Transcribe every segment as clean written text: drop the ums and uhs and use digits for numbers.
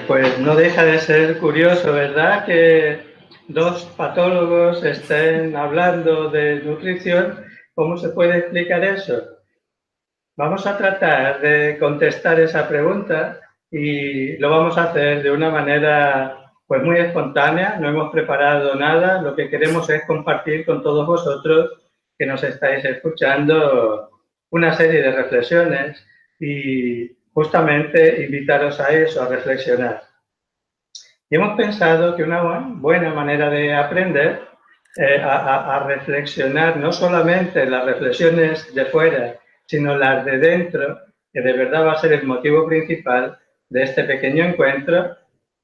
Pues no deja de ser curioso, ¿verdad? Que dos patólogos estén hablando de nutrición. ¿Cómo se puede explicar eso? Vamos a tratar de contestar esa pregunta y lo vamos a hacer de una manera pues muy espontánea. No hemos preparado nada. Lo que queremos es compartir con todos vosotros que nos estáis escuchando una serie de reflexiones y justamente invitaros a eso, a reflexionar. Y hemos pensado que una buena manera de aprender a reflexionar, no solamente las reflexiones de fuera, sino las de dentro, que de verdad va a ser el motivo principal de este pequeño encuentro,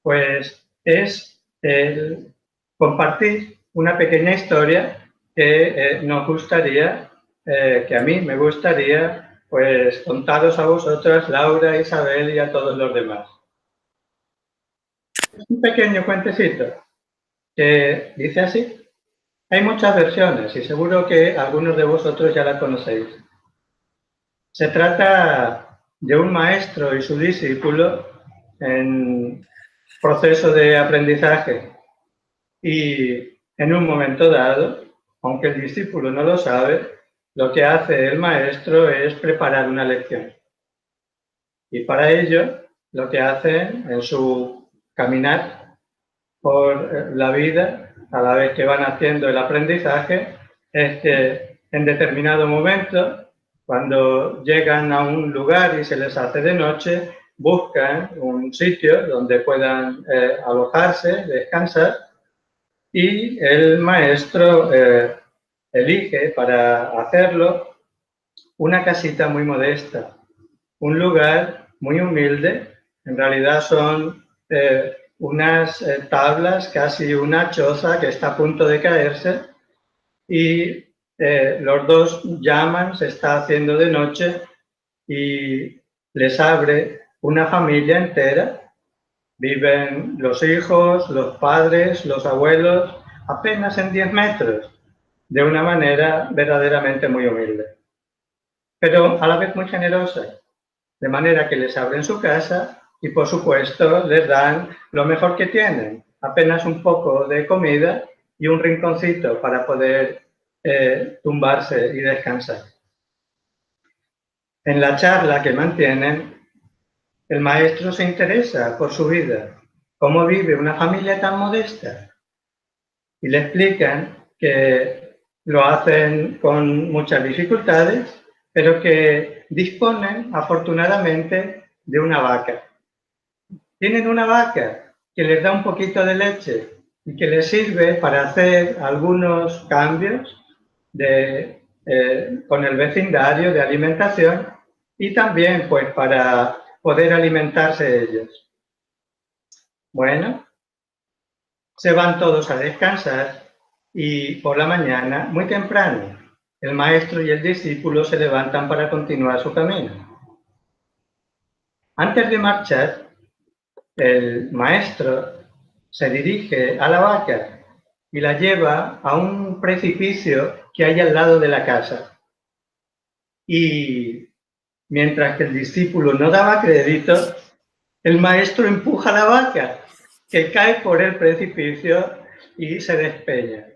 pues es el compartir una pequeña historia que nos gustaría, que a mí me gustaría, pues contaros a vosotras, Laura, Isabel y a todos los demás. Es un pequeño cuentecito que dice así. Hay muchas versiones y seguro que algunos de vosotros ya la conocéis. Se trata de un maestro y su discípulo en proceso de aprendizaje y en un momento dado, aunque el discípulo no lo sabe, lo que hace el maestro es preparar una lección. Y para ello, lo que hacen en su caminar por la vida, a la vez que van haciendo el aprendizaje, es que en determinado momento, cuando llegan a un lugar y se les hace de noche, buscan un sitio donde puedan alojarse, descansar, y el maestro elige para hacerlo una casita muy modesta, un lugar muy humilde. En realidad son unas tablas, casi una choza que está a punto de caerse, y los dos llaman, se está haciendo de noche y les abre una familia entera. Viven los hijos, los padres, los abuelos, apenas en 10 metros, de una manera verdaderamente muy humilde, pero a la vez muy generosa. De manera que les abren su casa y, por supuesto, les dan lo mejor que tienen, apenas un poco de comida y un rinconcito para poder tumbarse y descansar. En la charla que mantienen, el maestro se interesa por su vida, cómo vive una familia tan modesta, y le explican que lo hacen con muchas dificultades, pero que disponen afortunadamente de una vaca. Tienen una vaca que les da un poquito de leche y que les sirve para hacer algunos cambios con el vecindario de alimentación y también pues para poder alimentarse ellos. Bueno, se van todos a descansar y por la mañana, muy temprano, el maestro y el discípulo se levantan para continuar su camino. Antes de marchar, el maestro se dirige a la vaca y la lleva a un precipicio que hay al lado de la casa. Y mientras que el discípulo no daba crédito, el maestro empuja a la vaca, que cae por el precipicio y se despeña.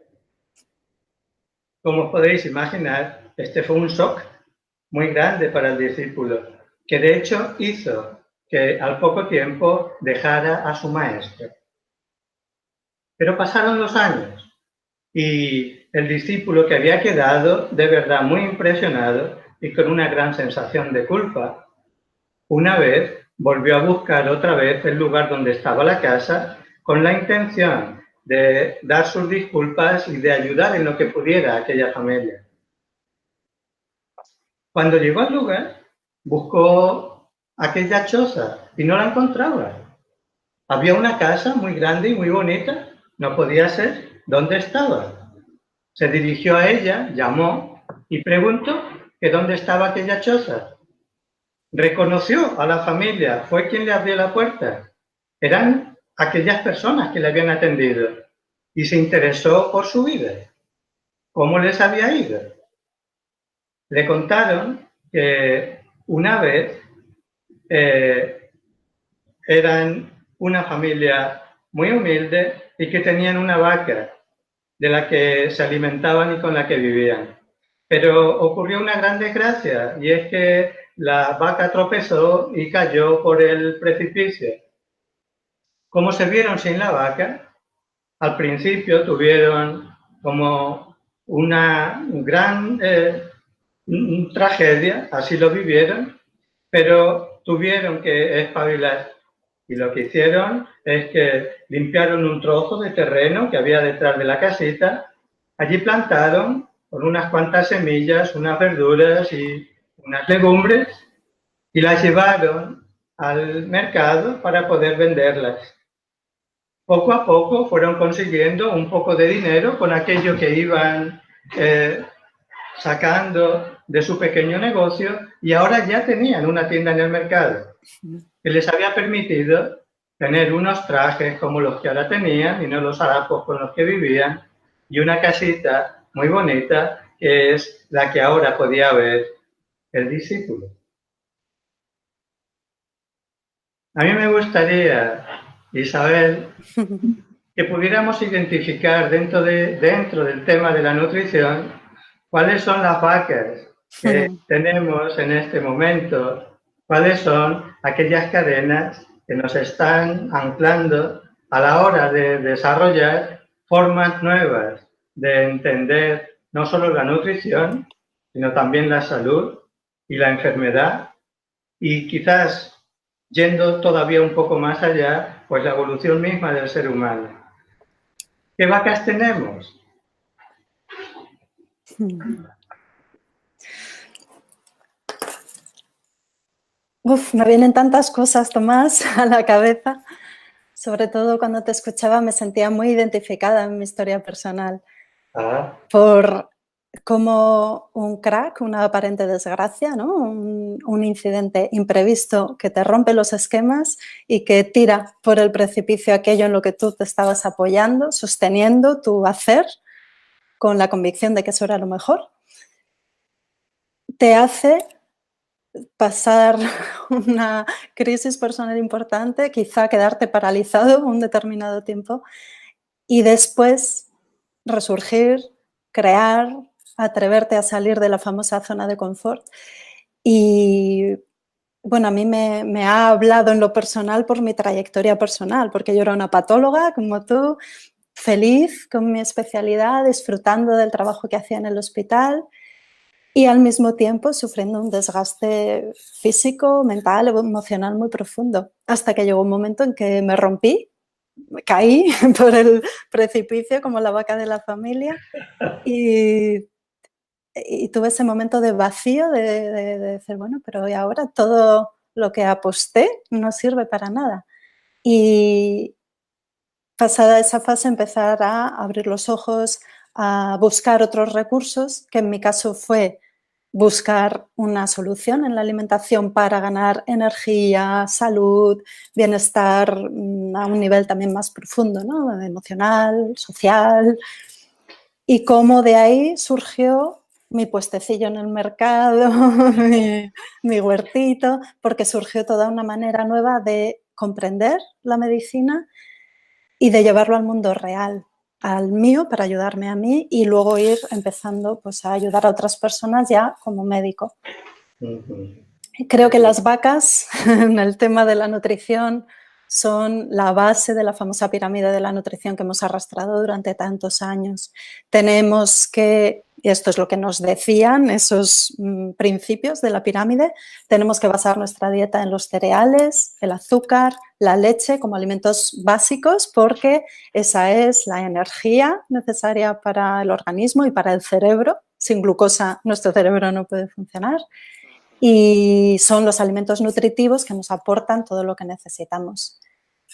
Como os podéis imaginar, este fue un shock muy grande para el discípulo, que de hecho hizo que al poco tiempo dejara a su maestro. Pero pasaron los años y el discípulo, que había quedado de verdad muy impresionado y con una gran sensación de culpa, una vez volvió a buscar otra vez el lugar donde estaba la casa con la intención de dar sus disculpas y de ayudar en lo que pudiera a aquella familia. Cuando llegó al lugar, buscó aquella choza y no la encontraba. Había una casa muy grande y muy bonita, no podía ser. ¿Dónde estaba? Se dirigió a ella, llamó y preguntó que dónde estaba aquella choza. Reconoció a la familia, fue quien le abrió la puerta. Eran aquellas personas que le habían atendido y se interesó por su vida. ¿Cómo les había ido? Le contaron que una vez eran una familia muy humilde y que tenían una vaca de la que se alimentaban y con la que vivían. Pero ocurrió una gran desgracia y es que la vaca tropezó y cayó por el precipicio. Como se vieron sin la vaca, al principio tuvieron como una gran tragedia, así lo vivieron, pero tuvieron que espabilar. Y lo que hicieron es que limpiaron un trozo de terreno que había detrás de la casita, allí plantaron con unas cuantas semillas, unas verduras y unas legumbres y las llevaron al mercado para poder venderlas. Poco a poco fueron consiguiendo un poco de dinero con aquello que iban sacando de su pequeño negocio y ahora ya tenían una tienda en el mercado que les había permitido tener unos trajes como los que ahora tenían y no los harapos con los que vivían y una casita muy bonita que es la que ahora podía ver el discípulo. A mí me gustaría, Isabel, que pudiéramos identificar dentro del tema de la nutrición cuáles son las vacas que tenemos en este momento, cuáles son aquellas cadenas que nos están anclando a la hora de desarrollar formas nuevas de entender no solo la nutrición, sino también la salud y la enfermedad y quizás yendo todavía un poco más allá, pues la evolución misma del ser humano. ¿Qué vacas tenemos? Me vienen tantas cosas, Tomás, a la cabeza. Sobre todo cuando te escuchaba me sentía muy identificada en mi historia personal. Por como un crack, una aparente desgracia, ¿no? Un incidente imprevisto que te rompe los esquemas y que tira por el precipicio aquello en lo que tú te estabas apoyando, sosteniendo tu hacer con la convicción de que eso era lo mejor, te hace pasar una crisis personal importante, quizá quedarte paralizado un determinado tiempo y después resurgir, crear, atreverte a salir de la famosa zona de confort. Y bueno, a mí me ha hablado en lo personal por mi trayectoria personal, porque yo era una patóloga como tú, feliz con mi especialidad, disfrutando del trabajo que hacía en el hospital y al mismo tiempo sufriendo un desgaste físico, mental, emocional muy profundo, hasta que llegó un momento en que me rompí, me caí por el precipicio como la vaca de la familia y tuve ese momento de vacío de decir, bueno, pero ¿y ahora todo lo que aposté no sirve para nada? Y pasada esa fase empezar a abrir los ojos, a buscar otros recursos, que en mi caso fue buscar una solución en la alimentación para ganar energía, salud, bienestar a un nivel también más profundo, ¿no? Emocional, social. Y cómo de ahí surgió mi puestecillo en el mercado, mi huertito, porque surgió toda una manera nueva de comprender la medicina y de llevarlo al mundo real, al mío, para ayudarme a mí y luego ir empezando pues, a ayudar a otras personas ya como médico. Creo que las vacas, en el tema de la nutrición, son la base de la famosa pirámide de la nutrición que hemos arrastrado durante tantos años. Tenemos que, y esto es lo que nos decían esos principios de la pirámide, tenemos que basar nuestra dieta en los cereales, el azúcar, la leche como alimentos básicos porque esa es la energía necesaria para el organismo y para el cerebro. Sin glucosa nuestro cerebro no puede funcionar. Y son los alimentos nutritivos que nos aportan todo lo que necesitamos.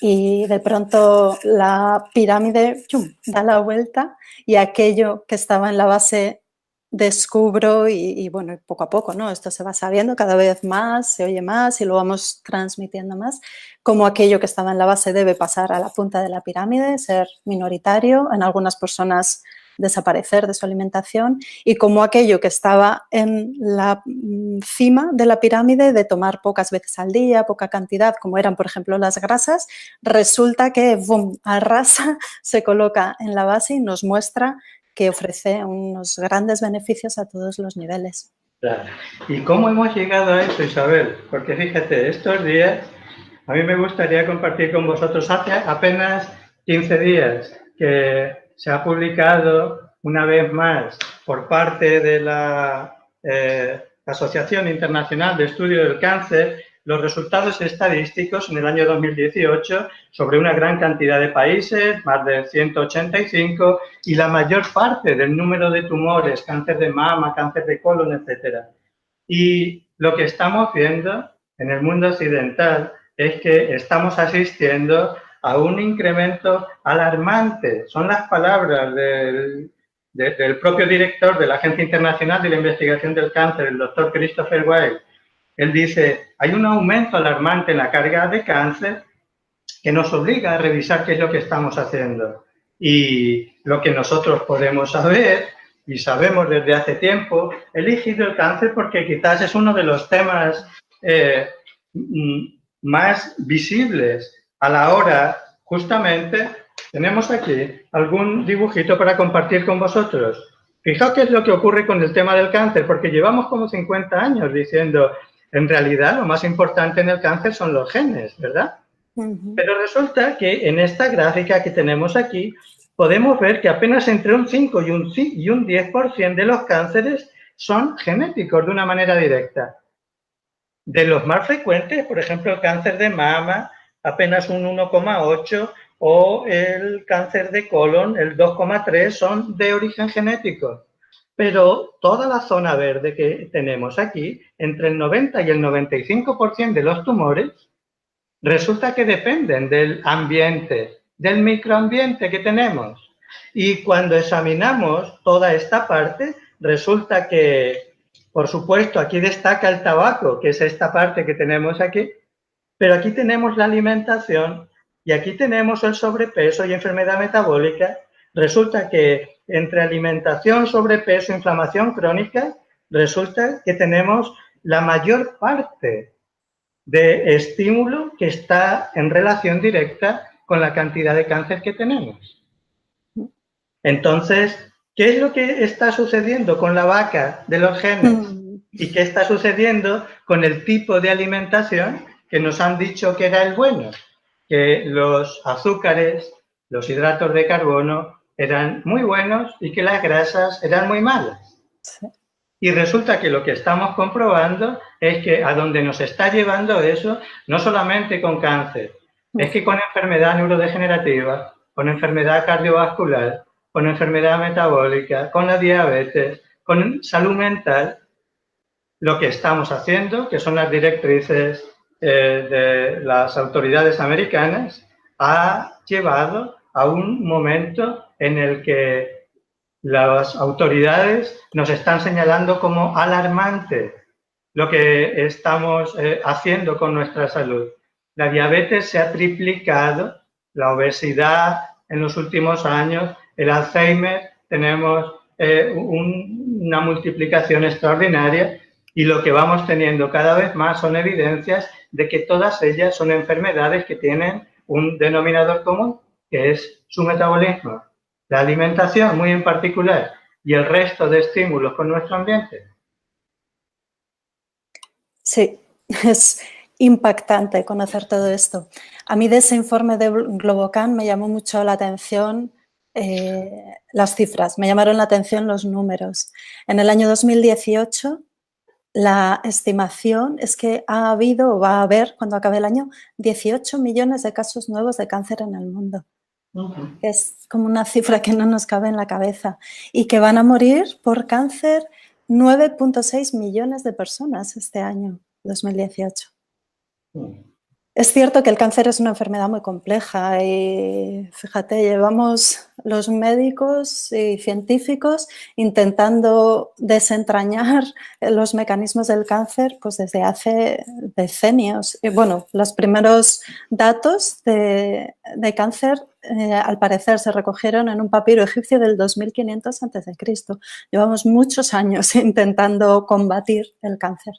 Y de pronto la pirámide da la vuelta y aquello que estaba en la base descubro y bueno, poco a poco, ¿no? Esto se va sabiendo cada vez más, se oye más y lo vamos transmitiendo más, como aquello que estaba en la base debe pasar a la punta de la pirámide, ser minoritario, en algunas personas desaparecer de su alimentación y cómo aquello que estaba en la cima de la pirámide de tomar pocas veces al día, poca cantidad, como eran, por ejemplo, las grasas, resulta que ¡bum!, arrasa, se coloca en la base y nos muestra que ofrece unos grandes beneficios a todos los niveles. Claro. ¿Y cómo hemos llegado a eso, Isabel? Porque fíjate, estos días a mí me gustaría compartir con vosotros, hace apenas 15 días que se ha publicado una vez más por parte de la Asociación Internacional de Estudio del Cáncer los resultados estadísticos en el año 2018 sobre una gran cantidad de países, más de 185, y la mayor parte del número de tumores, cáncer de mama, cáncer de colon, etc. Y lo que estamos viendo en el mundo occidental es que estamos asistiendo a un incremento alarmante. Son las palabras del propio director de la Agencia Internacional de la Investigación del Cáncer, el doctor Christopher Weil. Él dice, hay un aumento alarmante en la carga de cáncer que nos obliga a revisar qué es lo que estamos haciendo. Y lo que nosotros podemos saber, y sabemos desde hace tiempo, he elegido el cáncer porque quizás es uno de los temas más visibles a la hora, justamente, tenemos aquí algún dibujito para compartir con vosotros. Fijaos qué es lo que ocurre con el tema del cáncer, porque llevamos como 50 años diciendo, en realidad lo más importante en el cáncer son los genes, ¿verdad? Pero resulta que en esta gráfica que tenemos aquí, podemos ver que apenas entre un 5 y un 10% de los cánceres son genéticos de una manera directa. De los más frecuentes, por ejemplo, el cáncer de mama, apenas un 1,8%, o el cáncer de colon, el 2,3%, son de origen genético. Pero toda la zona verde que tenemos aquí, entre el 90 y el 95% de los tumores, resulta que dependen del ambiente, del microambiente que tenemos. Y cuando examinamos toda esta parte, resulta que, por supuesto, aquí destaca el tabaco, que es esta parte que tenemos aquí, pero aquí tenemos la alimentación y aquí tenemos el sobrepeso y enfermedad metabólica. Resulta que entre alimentación, sobrepeso, inflamación crónica, resulta que tenemos la mayor parte de estímulo que está en relación directa con la cantidad de cáncer que tenemos. Entonces, ¿qué es lo que está sucediendo con la vaca de los genes? ¿Y qué está sucediendo con el tipo de alimentación que nos han dicho que era el bueno? Que los azúcares, los hidratos de carbono eran muy buenos y que las grasas eran muy malas. Sí. Y resulta que lo que estamos comprobando es que a donde nos está llevando eso, no solamente con cáncer, es que con enfermedad neurodegenerativa, con enfermedad cardiovascular, con enfermedad metabólica, con la diabetes, con salud mental, lo que estamos haciendo, que son las directrices de las autoridades americanas, ha llevado a un momento en el que las autoridades nos están señalando como alarmante lo que estamos haciendo con nuestra salud. La diabetes se ha triplicado, la obesidad en los últimos años, el Alzheimer, tenemos una multiplicación extraordinaria y lo que vamos teniendo cada vez más son evidencias de que todas ellas son enfermedades que tienen un denominador común, que es su metabolismo. La alimentación, muy en particular, y el resto de estímulos con nuestro ambiente. Sí, es impactante conocer todo esto. A mí de ese informe de Globocan me llamó mucho la atención las cifras, me llamaron la atención los números. En el año 2018, la estimación es que ha habido o va a haber, cuando acabe el año, 18 millones de casos nuevos de cáncer en el mundo. Es como una cifra que no nos cabe en la cabeza. Y que van a morir por cáncer 9,6 millones de personas este año, 2018. Es cierto que el cáncer es una enfermedad muy compleja y fíjate, llevamos los médicos y científicos intentando desentrañar los mecanismos del cáncer pues desde hace decenios. Y bueno, los primeros datos de cáncer al parecer se recogieron en un papiro egipcio del 2500 a.C. Llevamos muchos años intentando combatir el cáncer.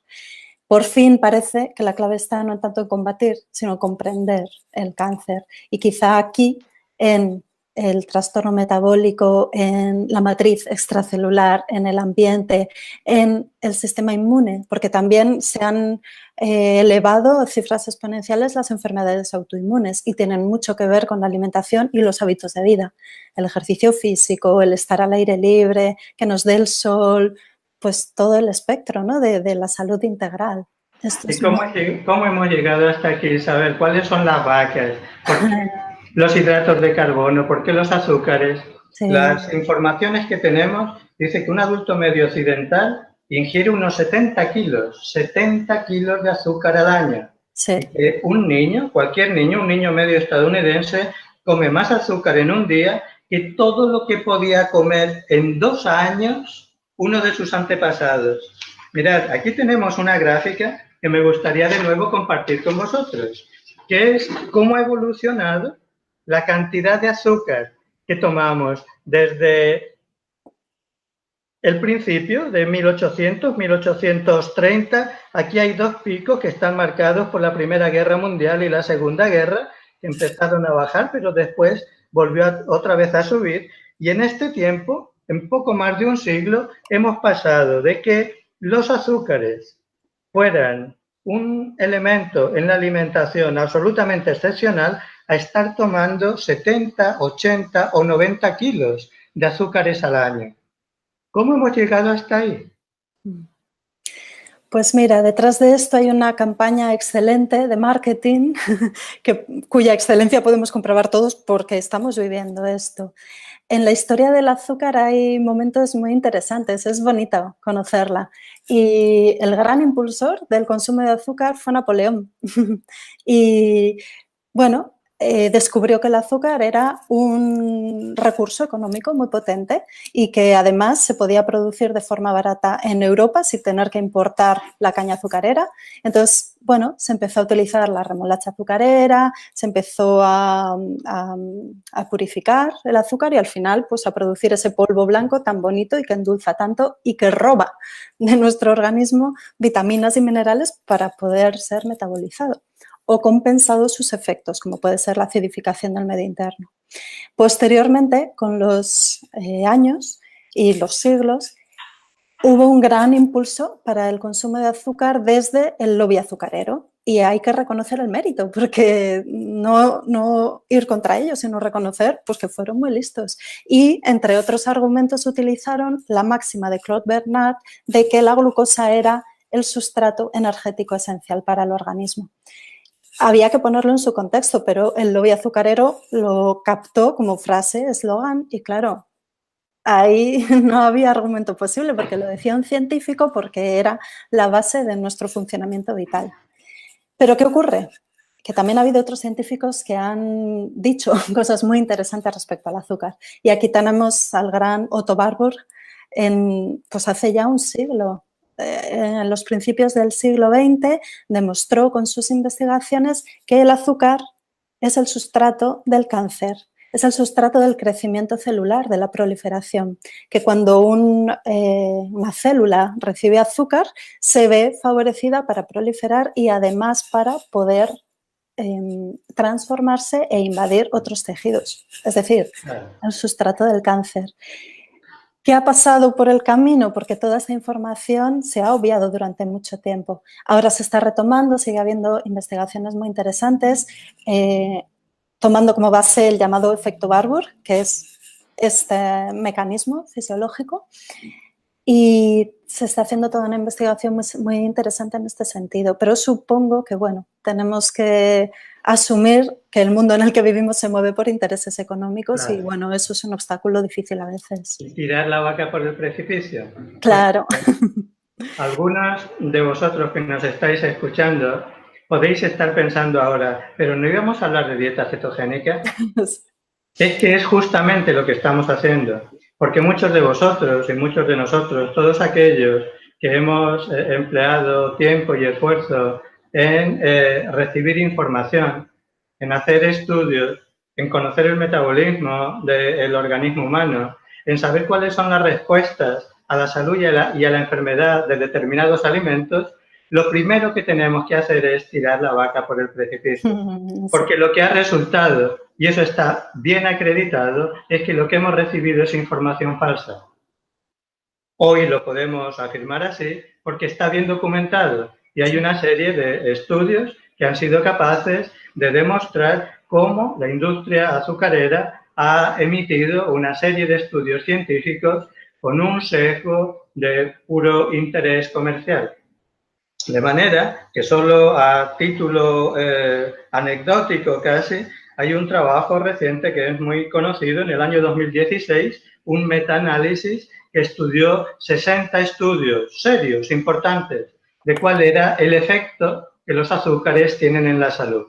Por fin parece que la clave está no tanto en combatir, sino en comprender el cáncer. Y quizá aquí, en el trastorno metabólico, en la matriz extracelular, en el ambiente, en el sistema inmune, porque también se han elevado a cifras exponenciales las enfermedades autoinmunes y tienen mucho que ver con la alimentación y los hábitos de vida. El ejercicio físico, el estar al aire libre, que nos dé el sol, pues todo el espectro, ¿no? de la salud integral. ¿Y cómo hemos llegado hasta aquí, Isabel? ¿Cuáles son las vacas? ¿Por qué los hidratos de carbono? ¿Por qué los azúcares? Sí. Las informaciones que tenemos dice que un adulto medio occidental ingiere unos 70 kilos de azúcar al año. Sí. Y que un niño, cualquier niño, un niño medio estadounidense, come más azúcar en un día que todo lo que podía comer en 2 años uno de sus antepasados. Mirad, aquí tenemos una gráfica que me gustaría de nuevo compartir con vosotros, que es cómo ha evolucionado la cantidad de azúcar que tomamos desde el principio de 1800, 1830. Aquí hay 2 picos que están marcados por la Primera Guerra Mundial y la Segunda Guerra, que empezaron a bajar, pero después volvió otra vez a subir. Y en este tiempo, en poco más de un siglo, hemos pasado de que los azúcares fueran un elemento en la alimentación absolutamente excepcional a estar tomando 70, 80 o 90 kilos de azúcares al año. ¿Cómo hemos llegado hasta ahí? Pues mira, detrás de esto hay una campaña excelente de marketing cuya excelencia podemos comprobar todos porque estamos viviendo esto. En la historia del azúcar hay momentos muy interesantes, es bonito conocerla. Y el gran impulsor del consumo de azúcar fue Napoleón. Y bueno, descubrió que el azúcar era un recurso económico muy potente y que además se podía producir de forma barata en Europa sin tener que importar la caña azucarera. Entonces, bueno, se empezó a utilizar la remolacha azucarera, se empezó a purificar el azúcar y al final pues a producir ese polvo blanco tan bonito y que endulza tanto y que roba de nuestro organismo vitaminas y minerales para poder ser metabolizado o compensado sus efectos, como puede ser la acidificación del medio interno. Posteriormente, con los años y los siglos, hubo un gran impulso para el consumo de azúcar desde el lobby azucarero y hay que reconocer el mérito, porque no ir contra ellos, sino reconocer pues, que fueron muy listos. Y, entre otros argumentos, utilizaron la máxima de Claude Bernard de que la glucosa era el sustrato energético esencial para el organismo. Había que ponerlo en su contexto, pero el lobby azucarero lo captó como frase, eslogan, y claro, ahí no había argumento posible porque lo decía un científico, porque era la base de nuestro funcionamiento vital. Pero ¿qué ocurre? Que también ha habido otros científicos que han dicho cosas muy interesantes respecto al azúcar. Y aquí tenemos al gran Otto Warburg, pues hace ya un siglo. En los principios del siglo XX demostró con sus investigaciones que el azúcar es el sustrato del cáncer, es el sustrato del crecimiento celular, de la proliferación, que cuando una célula recibe azúcar se ve favorecida para proliferar y además para poder transformarse e invadir otros tejidos, es decir, el sustrato del cáncer. ¿Qué ha pasado por el camino? Porque toda esta información se ha obviado durante mucho tiempo. Ahora se está retomando, sigue habiendo investigaciones muy interesantes, tomando como base el llamado efecto Warburg, que es este mecanismo fisiológico. Y se está haciendo toda una investigación muy interesante en este sentido. Pero supongo que, bueno, tenemos que asumir que el mundo en el que vivimos se mueve por intereses económicos. Claro. Y, bueno, eso es un obstáculo difícil a veces. ¿Y tirar la vaca por el precipicio? Claro. Algunos de vosotros que nos estáis escuchando podéis estar pensando ahora, pero ¿no íbamos a hablar de dieta cetogénica? Es que es justamente lo que estamos haciendo, porque muchos de vosotros y muchos de nosotros, todos aquellos que hemos empleado tiempo y esfuerzo en recibir información, en hacer estudios, en conocer el metabolismo del organismo humano, en saber cuáles son las respuestas a la salud y a la enfermedad de determinados alimentos, lo primero que tenemos que hacer es tirar la vaca por el precipicio. Porque lo que ha resultado, y eso está bien acreditado, es que lo que hemos recibido es información falsa. Hoy lo podemos afirmar así porque está bien documentado y hay una serie de estudios que han sido capaces de demostrar cómo la industria azucarera ha emitido una serie de estudios científicos con un sesgo de puro interés comercial. De manera que solo a título anecdótico casi, hay un trabajo reciente que es muy conocido en el año 2016, un metaanálisis que estudió 60 estudios serios, importantes, de cuál era el efecto que los azúcares tienen en la salud.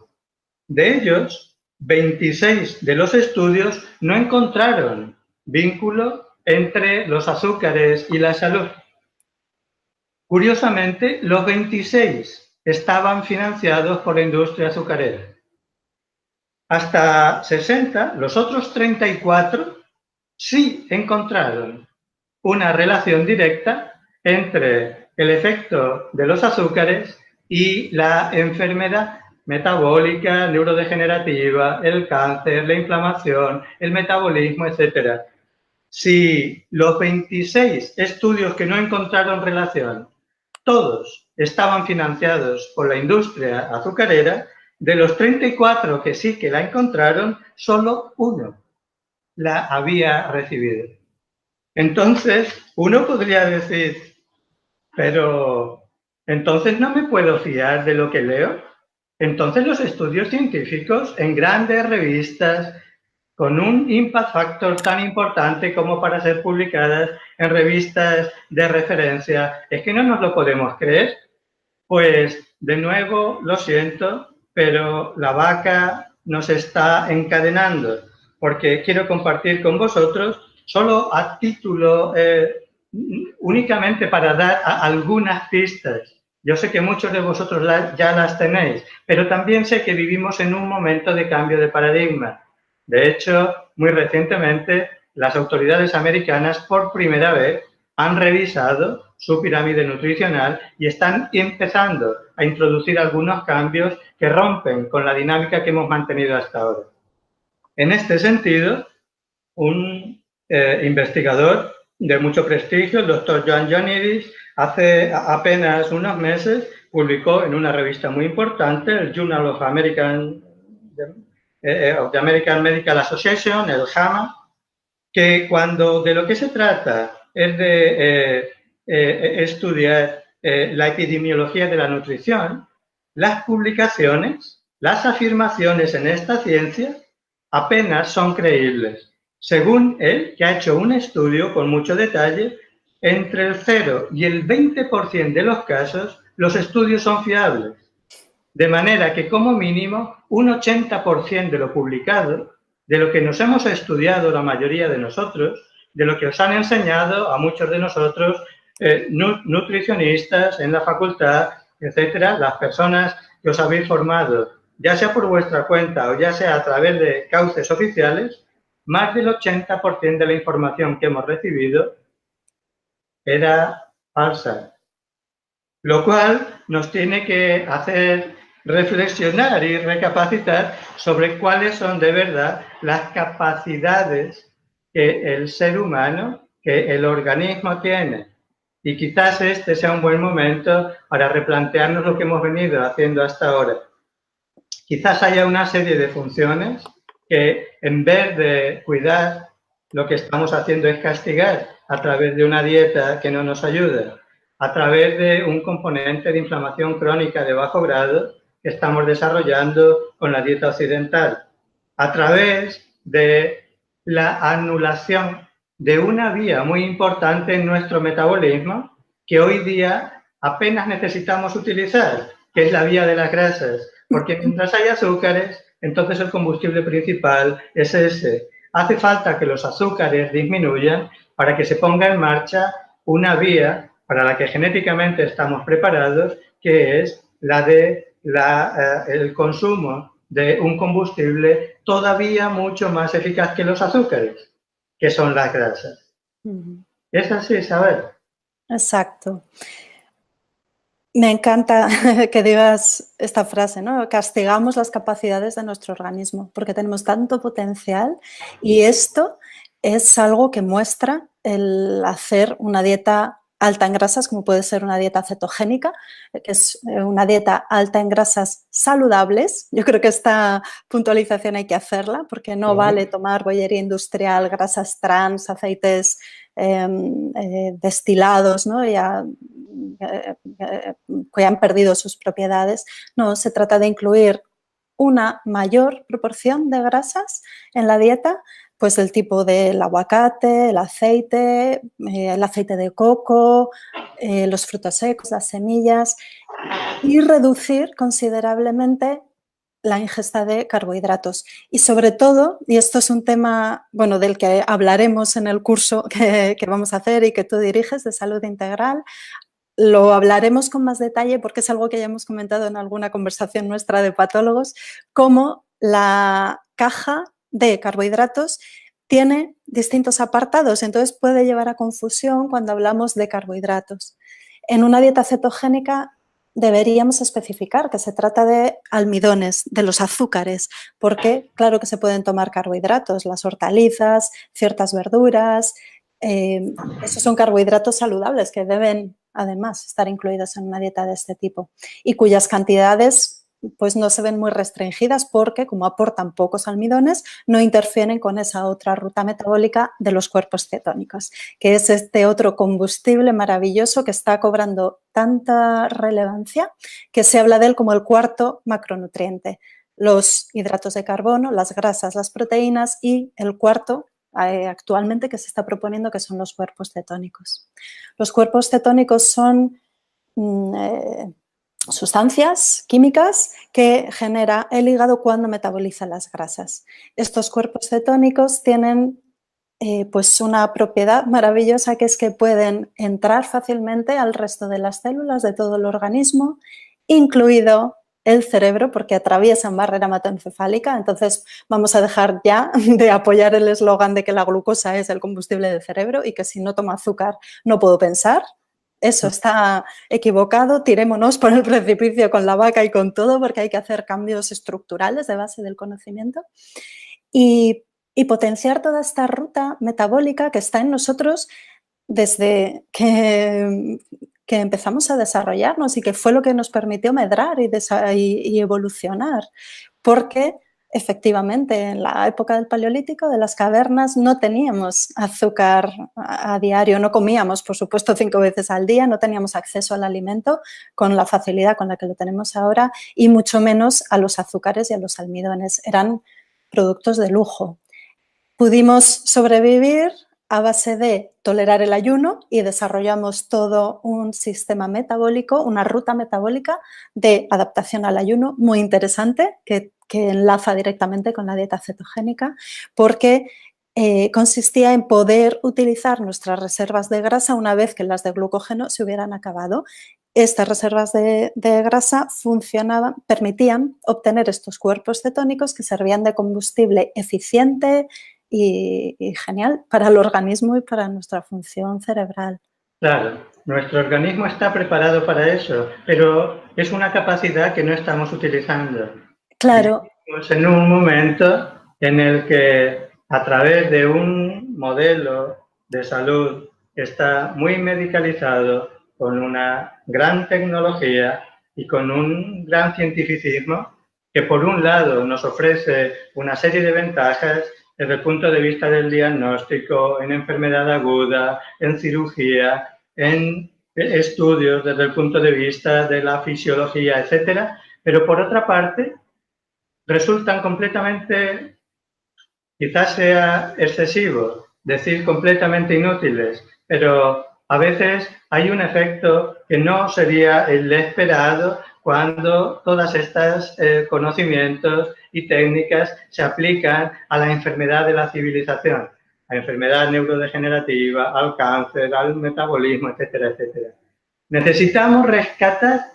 De ellos, 26 de los estudios no encontraron vínculo entre los azúcares y la salud. Curiosamente, los 26 estaban financiados por la industria azucarera. Hasta 60, los otros 34 sí encontraron una relación directa entre el efecto de los azúcares y la enfermedad metabólica, neurodegenerativa, el cáncer, la inflamación, el metabolismo, etc. Si los 26 estudios que no encontraron relación, todos estaban financiados por la industria azucarera, de los 34 que sí que la encontraron, solo uno la había recibido. Entonces, uno podría decir, pero entonces no me puedo fiar de lo que leo. Entonces los estudios científicos en grandes revistas con un impact factor tan importante como para ser publicadas en revistas de referencia, ¿es que no nos lo podemos creer? Pues, de nuevo, lo siento, pero la vaca nos está encadenando, porque quiero compartir con vosotros, solo a título, únicamente para dar algunas pistas. Yo sé que muchos de vosotros ya las tenéis, pero también sé que vivimos en un momento de cambio de paradigma. De hecho, muy recientemente, las autoridades americanas, por primera vez, han revisado su pirámide nutricional y están empezando a introducir algunos cambios que rompen con la dinámica que hemos mantenido hasta ahora. En este sentido, un investigador de mucho prestigio, el doctor Joan Ioannidis, hace apenas unos meses publicó en una revista muy importante, el Journal of the American Medical Association, el JAMA, que cuando de lo que se trata es de estudiar la epidemiología de la nutrición, las publicaciones, las afirmaciones en esta ciencia apenas son creíbles. Según él, que ha hecho un estudio con mucho detalle, entre el 0 y el 20% de los casos, los estudios son fiables. De manera que, como mínimo, un 80% de lo publicado, de lo que nos hemos estudiado la mayoría de nosotros, de lo que os han enseñado a muchos de nosotros, nutricionistas en la facultad, etcétera, las personas que os habéis formado, ya sea por vuestra cuenta o ya sea a través de cauces oficiales, más del 80% de la información que hemos recibido era falsa. Lo cual nos tiene que hacer reflexionar y recapacitar sobre cuáles son de verdad las capacidades que el ser humano, que el organismo tiene. Y quizás este sea un buen momento para replantearnos lo que hemos venido haciendo hasta ahora. Quizás haya una serie de funciones que, en vez de cuidar, lo que estamos haciendo es castigar a través de una dieta que no nos ayuda, a través de un componente de inflamación crónica de bajo grado que estamos desarrollando con la dieta occidental, a través de la anulación de una vía muy importante en nuestro metabolismo que hoy día apenas necesitamos utilizar, que es la vía de las grasas, porque mientras hay azúcares, entonces el combustible principal es ese. Hace falta que los azúcares disminuyan para que se ponga en marcha una vía para la que genéticamente estamos preparados, que es la de el consumo de un combustible todavía mucho más eficaz que los azúcares, que son las grasas. Es así, ¿sabes? Exacto. Me encanta que digas esta frase, ¿no? Castigamos las capacidades de nuestro organismo porque tenemos tanto potencial y esto es algo que muestra el hacer una dieta alta en grasas, como puede ser una dieta cetogénica, que es una dieta alta en grasas saludables. Yo creo que esta puntualización hay que hacerla porque no vale tomar bollería industrial, grasas trans, aceites destilados, ¿no? Que han perdido sus propiedades. No, se trata de incluir una mayor proporción de grasas en la dieta, pues del tipo del aguacate, el aceite de coco, los frutos secos, las semillas, y reducir considerablemente la ingesta de carbohidratos. Y sobre todo, y esto es un tema, bueno, del que hablaremos en el curso que vamos a hacer y que tú diriges de salud integral, lo hablaremos con más detalle porque es algo que ya hemos comentado en alguna conversación nuestra de patólogos, cómo la caja de carbohidratos tiene distintos apartados, entonces puede llevar a confusión cuando hablamos de carbohidratos. En una dieta cetogénica deberíamos especificar que se trata de almidones, de los azúcares, porque claro que se pueden tomar carbohidratos, las hortalizas, ciertas verduras, esos son carbohidratos saludables que deben además estar incluidos en una dieta de este tipo y cuyas cantidades pues no se ven muy restringidas porque como aportan pocos almidones no interfieren con esa otra ruta metabólica de los cuerpos cetónicos, que es este otro combustible maravilloso que está cobrando tanta relevancia que se habla de él como el cuarto macronutriente. Los hidratos de carbono, las grasas, las proteínas y el cuarto actualmente que se está proponiendo que son los cuerpos cetónicos. Los cuerpos cetónicos son sustancias químicas que genera el hígado cuando metaboliza las grasas. Estos cuerpos cetónicos tienen pues una propiedad maravillosa que es que pueden entrar fácilmente al resto de las células de todo el organismo, incluido el cerebro, porque atraviesan barrera hematoencefálica. Entonces vamos a dejar ya de apoyar el eslogan de que la glucosa es el combustible del cerebro y que si no tomo azúcar no puedo pensar. Eso está equivocado, tirémonos por el precipicio con la vaca y con todo porque hay que hacer cambios estructurales de base del conocimiento y potenciar toda esta ruta metabólica que está en nosotros desde que empezamos a desarrollarnos y que fue lo que nos permitió medrar y evolucionar, porque efectivamente, en la época del Paleolítico, de las cavernas, no teníamos azúcar a diario, no comíamos, por supuesto, 5 veces al día, no teníamos acceso al alimento con la facilidad con la que lo tenemos ahora y mucho menos a los azúcares y a los almidones. Eran productos de lujo. Pudimos sobrevivir a base de tolerar el ayuno y desarrollamos todo un sistema metabólico, una ruta metabólica de adaptación al ayuno muy interesante que enlaza directamente con la dieta cetogénica porque consistía en poder utilizar nuestras reservas de grasa una vez que las de glucógeno se hubieran acabado. Estas reservas de grasa permitían obtener estos cuerpos cetónicos que servían de combustible eficiente y genial para el organismo y para nuestra función cerebral. Claro, nuestro organismo está preparado para eso, pero es una capacidad que no estamos utilizando. Claro. Estamos en un momento en el que a través de un modelo de salud que está muy medicalizado, con una gran tecnología y con un gran cientificismo, que por un lado nos ofrece una serie de ventajas desde el punto de vista del diagnóstico, en enfermedad aguda, en cirugía, en estudios desde el punto de vista de la fisiología, etcétera, pero por otra parte resultan completamente, quizás sea excesivo decir completamente inútiles, pero A veces hay un efecto que no sería el esperado cuando todas estas conocimientos y técnicas se aplican a la enfermedad de la civilización, a la enfermedad neurodegenerativa, al cáncer, al metabolismo, etcétera, etcétera. Necesitamos rescatar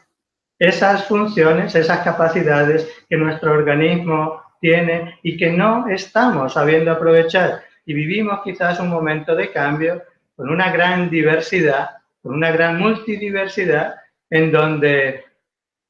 esas funciones, esas capacidades que nuestro organismo tiene y que no estamos sabiendo aprovechar. Y vivimos quizás un momento de cambio con una gran diversidad, con una gran multidiversidad, en donde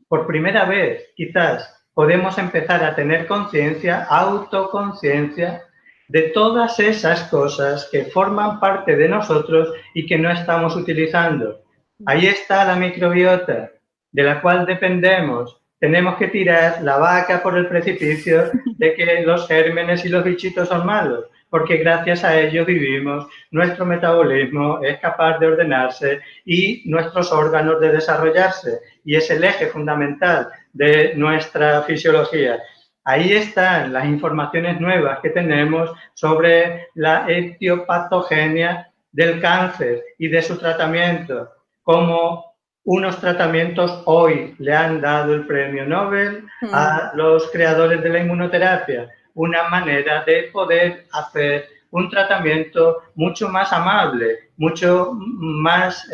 por primera vez quizás podemos empezar a tener conciencia, autoconciencia, de todas esas cosas que forman parte de nosotros y que no estamos utilizando. Ahí está la microbiota, de la cual dependemos. Tenemos que tirar la vaca por el precipicio de que los gérmenes y los bichitos son malos, porque gracias a ellos vivimos, nuestro metabolismo es capaz de ordenarse y nuestros órganos de desarrollarse, y es el eje fundamental de nuestra fisiología. Ahí están las informaciones nuevas que tenemos sobre la etiopatogenia del cáncer y de su tratamiento, como unos tratamientos hoy le han dado el premio Nobel a los creadores de la inmunoterapia, una manera de poder hacer un tratamiento mucho más amable, mucho más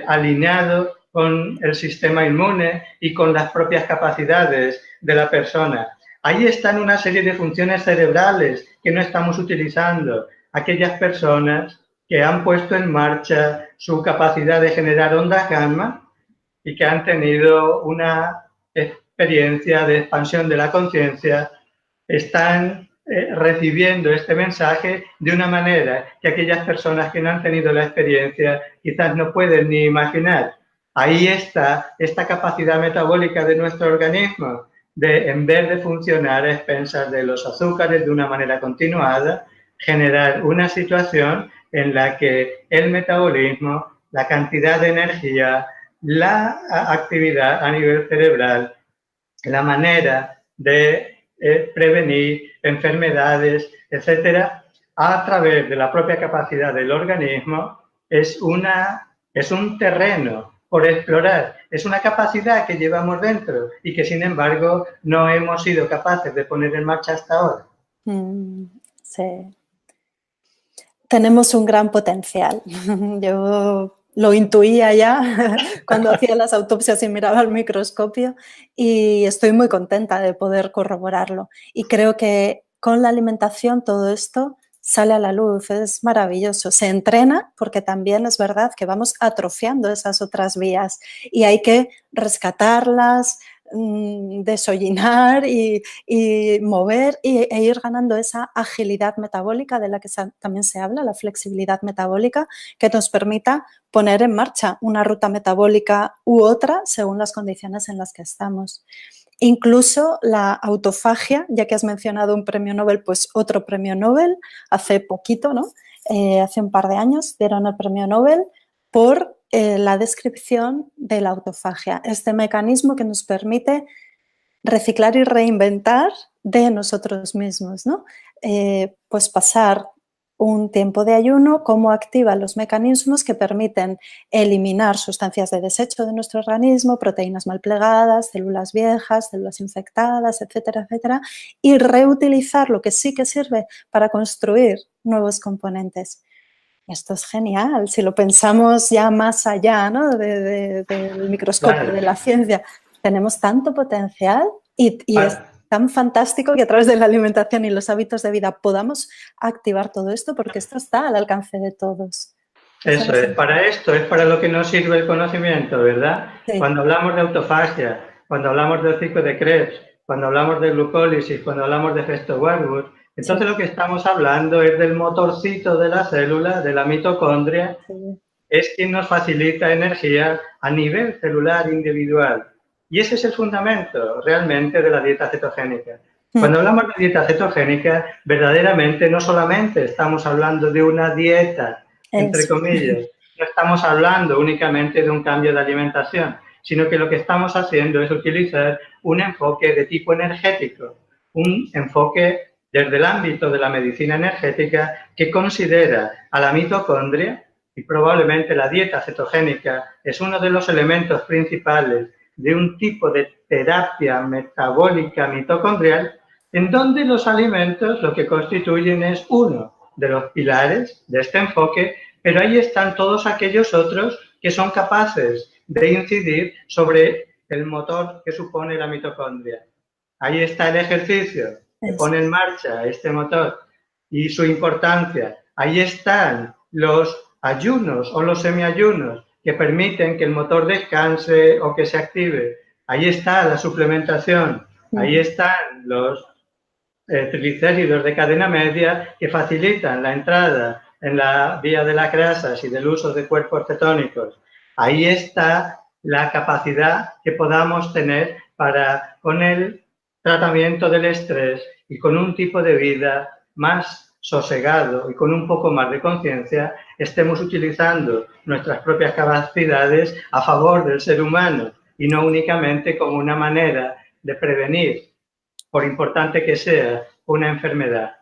alineado con el sistema inmune y con las propias capacidades de la persona. Ahí están una serie de funciones cerebrales que no estamos utilizando. Aquellas personas que han puesto en marcha su capacidad de generar ondas gamma y que han tenido una experiencia de expansión de la conciencia, están recibiendo este mensaje de una manera que aquellas personas que no han tenido la experiencia quizás no pueden ni imaginar. Ahí está esta capacidad metabólica de nuestro organismo de, en vez de funcionar a expensas de los azúcares de una manera continuada, generar una situación en la que el metabolismo, la cantidad de energía, la actividad a nivel cerebral, la manera de prevenir enfermedades, etcétera, a través de la propia capacidad del organismo, es un terreno por explorar, es una capacidad que llevamos dentro y que, sin embargo, no hemos sido capaces de poner en marcha hasta ahora. Sí. Tenemos un gran potencial. Yo lo intuía ya cuando hacía las autopsias y miraba al microscopio, y estoy muy contenta de poder corroborarlo. Y creo que con la alimentación todo esto sale a la luz, es maravilloso. Se entrena porque también es verdad que vamos atrofiando esas otras vías y hay que rescatarlas, desollinar y mover e ir ganando esa agilidad metabólica de la que también se habla, la flexibilidad metabólica, que nos permita poner en marcha una ruta metabólica u otra según las condiciones en las que estamos. Incluso la autofagia, ya que has mencionado un premio Nobel, pues otro premio Nobel, hace poquito, ¿no? Hace un par de años dieron el premio Nobel por la descripción de la autofagia, este mecanismo que nos permite reciclar y reinventar de nosotros mismos, ¿no? Pues pasar un tiempo de ayuno, cómo activa los mecanismos que permiten eliminar sustancias de desecho de nuestro organismo, proteínas mal plegadas, células viejas, células infectadas, etcétera, etcétera, y reutilizar lo que sí que sirve para construir nuevos componentes. Esto es genial, si lo pensamos ya más allá, ¿no? del microscopio, claro, de la ciencia. Tenemos tanto potencial y es tan fantástico que a través de la alimentación y los hábitos de vida podamos activar todo esto, porque esto está al alcance de todos. Eso es, para esto es para lo que nos sirve el conocimiento, ¿verdad? Sí. Cuando hablamos de autofagia, cuando hablamos del ciclo de Krebs, cuando hablamos de glucólisis, cuando hablamos de efecto Warburg, entonces sí, lo que estamos hablando es del motorcito de la célula, de la mitocondria, sí, es quien nos facilita energía a nivel celular individual. Y ese es el fundamento realmente de la dieta cetogénica. Cuando hablamos de dieta cetogénica, verdaderamente no solamente estamos hablando de una dieta, entre comillas, no estamos hablando únicamente de un cambio de alimentación, sino que lo que estamos haciendo es utilizar un enfoque de tipo energético, un enfoque desde el ámbito de la medicina energética que considera a la mitocondria y probablemente la dieta cetogénica es uno de los elementos principales de un tipo de terapia metabólica mitocondrial, en donde los alimentos lo que constituyen es uno de los pilares de este enfoque, pero ahí están todos aquellos otros que son capaces de incidir sobre el motor que supone la mitocondria. Ahí está el ejercicio que pone en marcha este motor y su importancia. Ahí están los ayunos o los semiayunos que permiten que el motor descanse o que se active. Ahí está la suplementación. Ahí están los triglicéridos de cadena media que facilitan la entrada en la vía de las grasas y del uso de cuerpos cetónicos. Ahí está la capacidad que podamos tener para, con el tratamiento del estrés y con un tipo de vida más sosegado y con un poco más de conciencia, estemos utilizando nuestras propias capacidades a favor del ser humano y no únicamente como una manera de prevenir, por importante que sea, una enfermedad.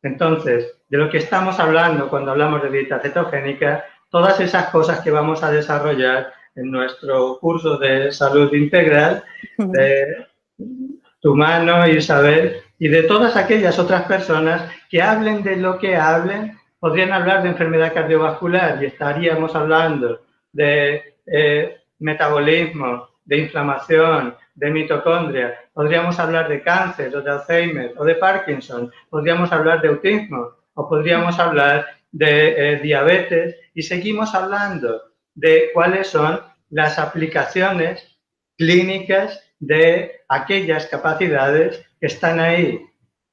Entonces, de lo que estamos hablando cuando hablamos de dieta cetogénica, todas esas cosas que vamos a desarrollar en nuestro curso de salud integral, de tu mano, Isabel, y de todas aquellas otras personas que hablen de lo que hablen, podrían hablar de enfermedad cardiovascular y estaríamos hablando de metabolismo, de inflamación, de mitocondria, podríamos hablar de cáncer o de Alzheimer o de Parkinson, podríamos hablar de autismo o podríamos hablar de diabetes y seguimos hablando de cuáles son las aplicaciones clínicas de aquellas capacidades que están ahí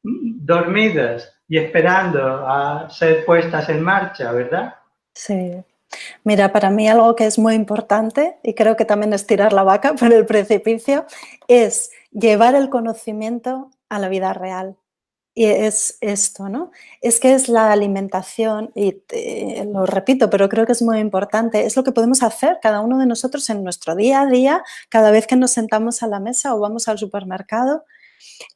dormidas y esperando a ser puestas en marcha, ¿verdad? Sí. Mira, para mí algo que es muy importante, y creo que también es tirar la vaca por el precipicio, es llevar el conocimiento a la vida real. Y es esto, ¿no? Es que es la alimentación, y lo repito, pero creo que es muy importante, es lo que podemos hacer cada uno de nosotros en nuestro día a día, cada vez que nos sentamos a la mesa o vamos al supermercado,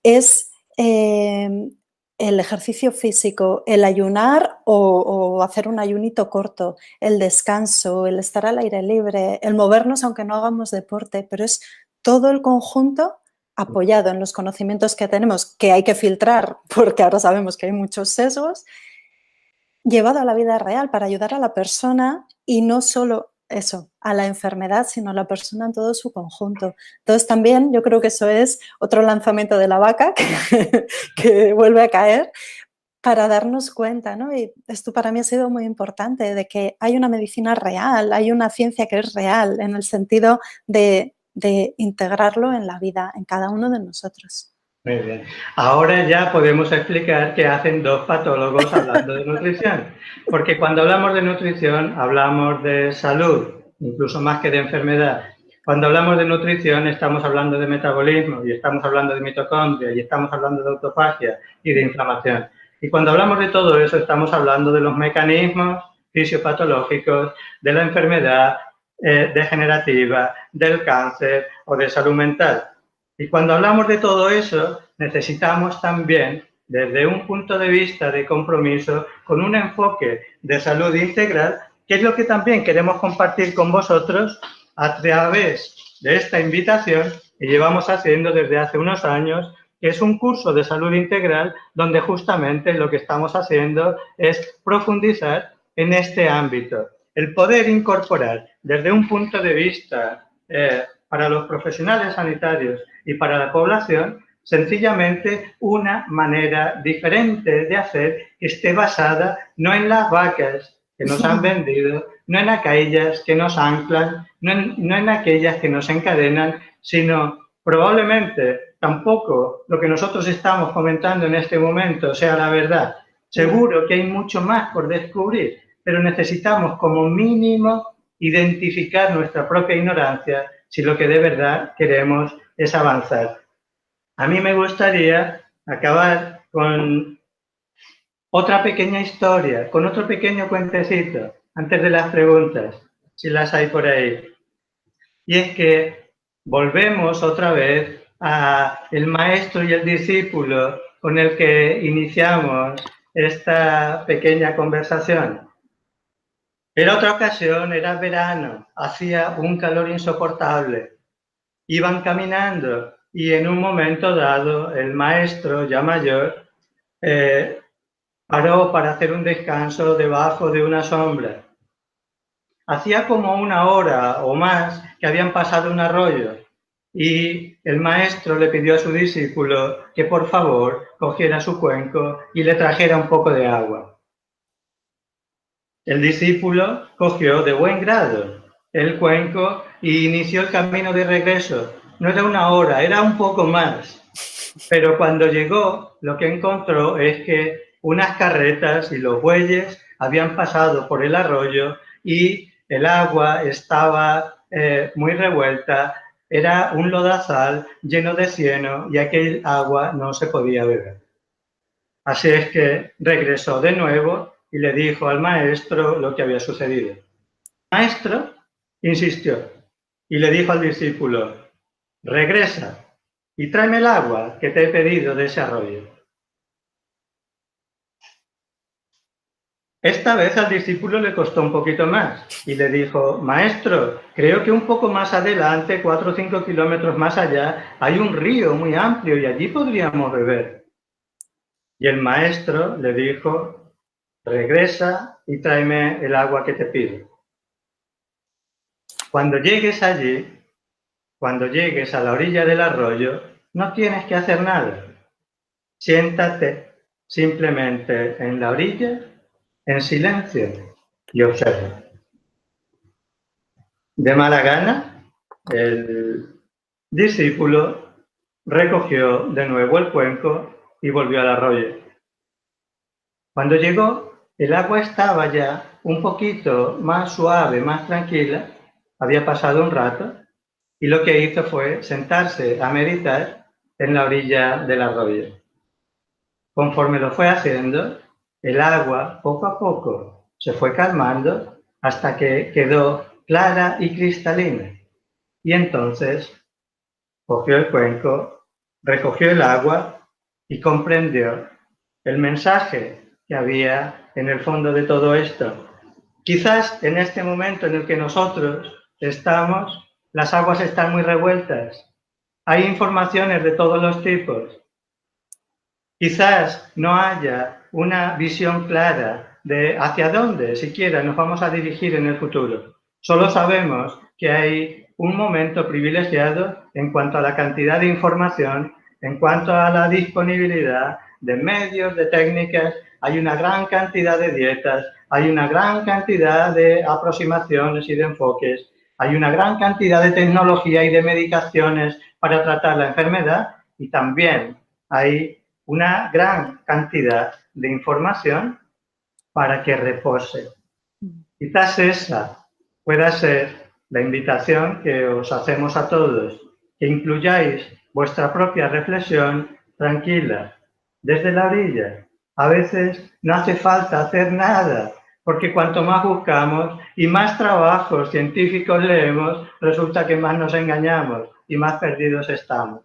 es el ejercicio físico, el ayunar o hacer un ayunito corto, el descanso, el estar al aire libre, el movernos aunque no hagamos deporte, pero es todo el conjunto apoyado en los conocimientos que tenemos, que hay que filtrar porque ahora sabemos que hay muchos sesgos, llevado a la vida real para ayudar a la persona y no solo eso, a la enfermedad, sino a la persona en todo su conjunto. Entonces también yo creo que eso es otro lanzamiento de la vaca que vuelve a caer para darnos cuenta, ¿no? Y esto para mí ha sido muy importante, de que hay una medicina real, hay una ciencia que es real en el sentido de integrarlo en la vida, en cada uno de nosotros. Muy bien. Ahora ya podemos explicar qué hacen dos patólogos hablando de nutrición. Porque cuando hablamos de nutrición, hablamos de salud, incluso más que de enfermedad. Cuando hablamos de nutrición, estamos hablando de metabolismo, y estamos hablando de mitocondria, y estamos hablando de autofagia y de inflamación. Y cuando hablamos de todo eso, estamos hablando de los mecanismos fisiopatológicos de la enfermedad degenerativa, del cáncer o de salud mental. Y cuando hablamos de todo eso, necesitamos también, desde un punto de vista de compromiso, con un enfoque de salud integral, que es lo que también queremos compartir con vosotros a través de esta invitación que llevamos haciendo desde hace unos años, que es un curso de salud integral donde justamente lo que estamos haciendo es profundizar en este ámbito. El poder incorporar desde un punto de vista para los profesionales sanitarios y para la población, sencillamente una manera diferente de hacer que esté basada no en las vacas que nos han vendido, no en aquellas que nos anclan, no en aquellas que nos encadenan, sino probablemente tampoco lo que nosotros estamos comentando en este momento sea la verdad. Seguro que hay mucho más por descubrir, pero necesitamos como mínimo identificar nuestra propia ignorancia si lo que de verdad queremos es avanzar. A mí me gustaría acabar con otra pequeña historia, con otro pequeño cuentecito, antes de las preguntas, si las hay por ahí. Y es que volvemos otra vez a el maestro y el discípulo con el que iniciamos esta pequeña conversación. Era otra ocasión, era verano, hacía un calor insoportable. Iban caminando y en un momento dado el maestro, ya mayor, paró para hacer un descanso debajo de una sombra. Hacía como una hora o más que habían pasado un arroyo y el maestro le pidió a su discípulo que por favor cogiera su cuenco y le trajera un poco de agua. El discípulo cogió de buen grado el cuenco y inició el camino de regreso. No era una hora, era un poco más. Pero cuando llegó, lo que encontró es que unas carretas y los bueyes habían pasado por el arroyo y el agua estaba muy revuelta, era un lodazal lleno de cieno y aquel agua no se podía beber. Así es que regresó de nuevo y le dijo al maestro lo que había sucedido. El maestro insistió y le dijo al discípulo, regresa y tráeme el agua que te he pedido de ese arroyo. Esta vez al discípulo le costó un poquito más y le dijo, maestro, creo que un poco más adelante, 4 o 5 kilómetros más allá, hay un río muy amplio y allí podríamos beber. Y el maestro le dijo, regresa y tráeme el agua que te pido. Cuando llegues allí, cuando llegues a la orilla del arroyo, no tienes que hacer nada. Siéntate simplemente en la orilla, en silencio, y observa. De mala gana, el discípulo recogió de nuevo el cuenco y volvió al arroyo. Cuando llegó, el agua estaba ya un poquito más suave, más tranquila, había pasado un rato, y lo que hizo fue sentarse a meditar en la orilla del arroyo. Conforme lo fue haciendo, el agua poco a poco se fue calmando hasta que quedó clara y cristalina. Y entonces cogió el cuenco, recogió el agua y comprendió el mensaje que había en el fondo de todo esto. Quizás en este momento en el que nosotros estamos, las aguas están muy revueltas. Hay informaciones de todos los tipos. Quizás no haya una visión clara de hacia dónde siquiera nos vamos a dirigir en el futuro. Solo sabemos que hay un momento privilegiado en cuanto a la cantidad de información, en cuanto a la disponibilidad de medios, de técnicas. Hay una gran cantidad de dietas, hay una gran cantidad de aproximaciones y de enfoques, hay una gran cantidad de tecnología y de medicaciones para tratar la enfermedad y también hay una gran cantidad de información para que repose. Quizás esa pueda ser la invitación que os hacemos a todos, que incluyáis vuestra propia reflexión tranquila, desde la orilla. A veces no hace falta hacer nada, porque cuanto más buscamos y más trabajos científicos leemos, resulta que más nos engañamos y más perdidos estamos.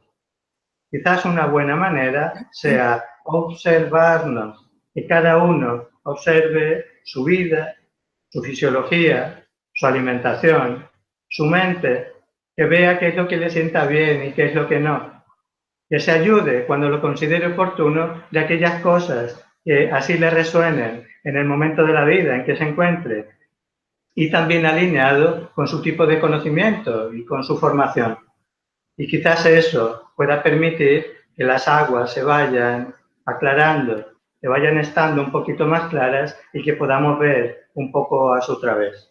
Quizás una buena manera sea observarnos, que cada uno observe su vida, su fisiología, su alimentación, su mente, que vea qué es lo que le sienta bien y qué es lo que no. Que se ayude cuando lo considere oportuno de aquellas cosas que así le resuenen en el momento de la vida en que se encuentre y también alineado con su tipo de conocimiento y con su formación. Y quizás eso pueda permitir que las aguas se vayan aclarando, que vayan estando un poquito más claras y que podamos ver un poco a su través.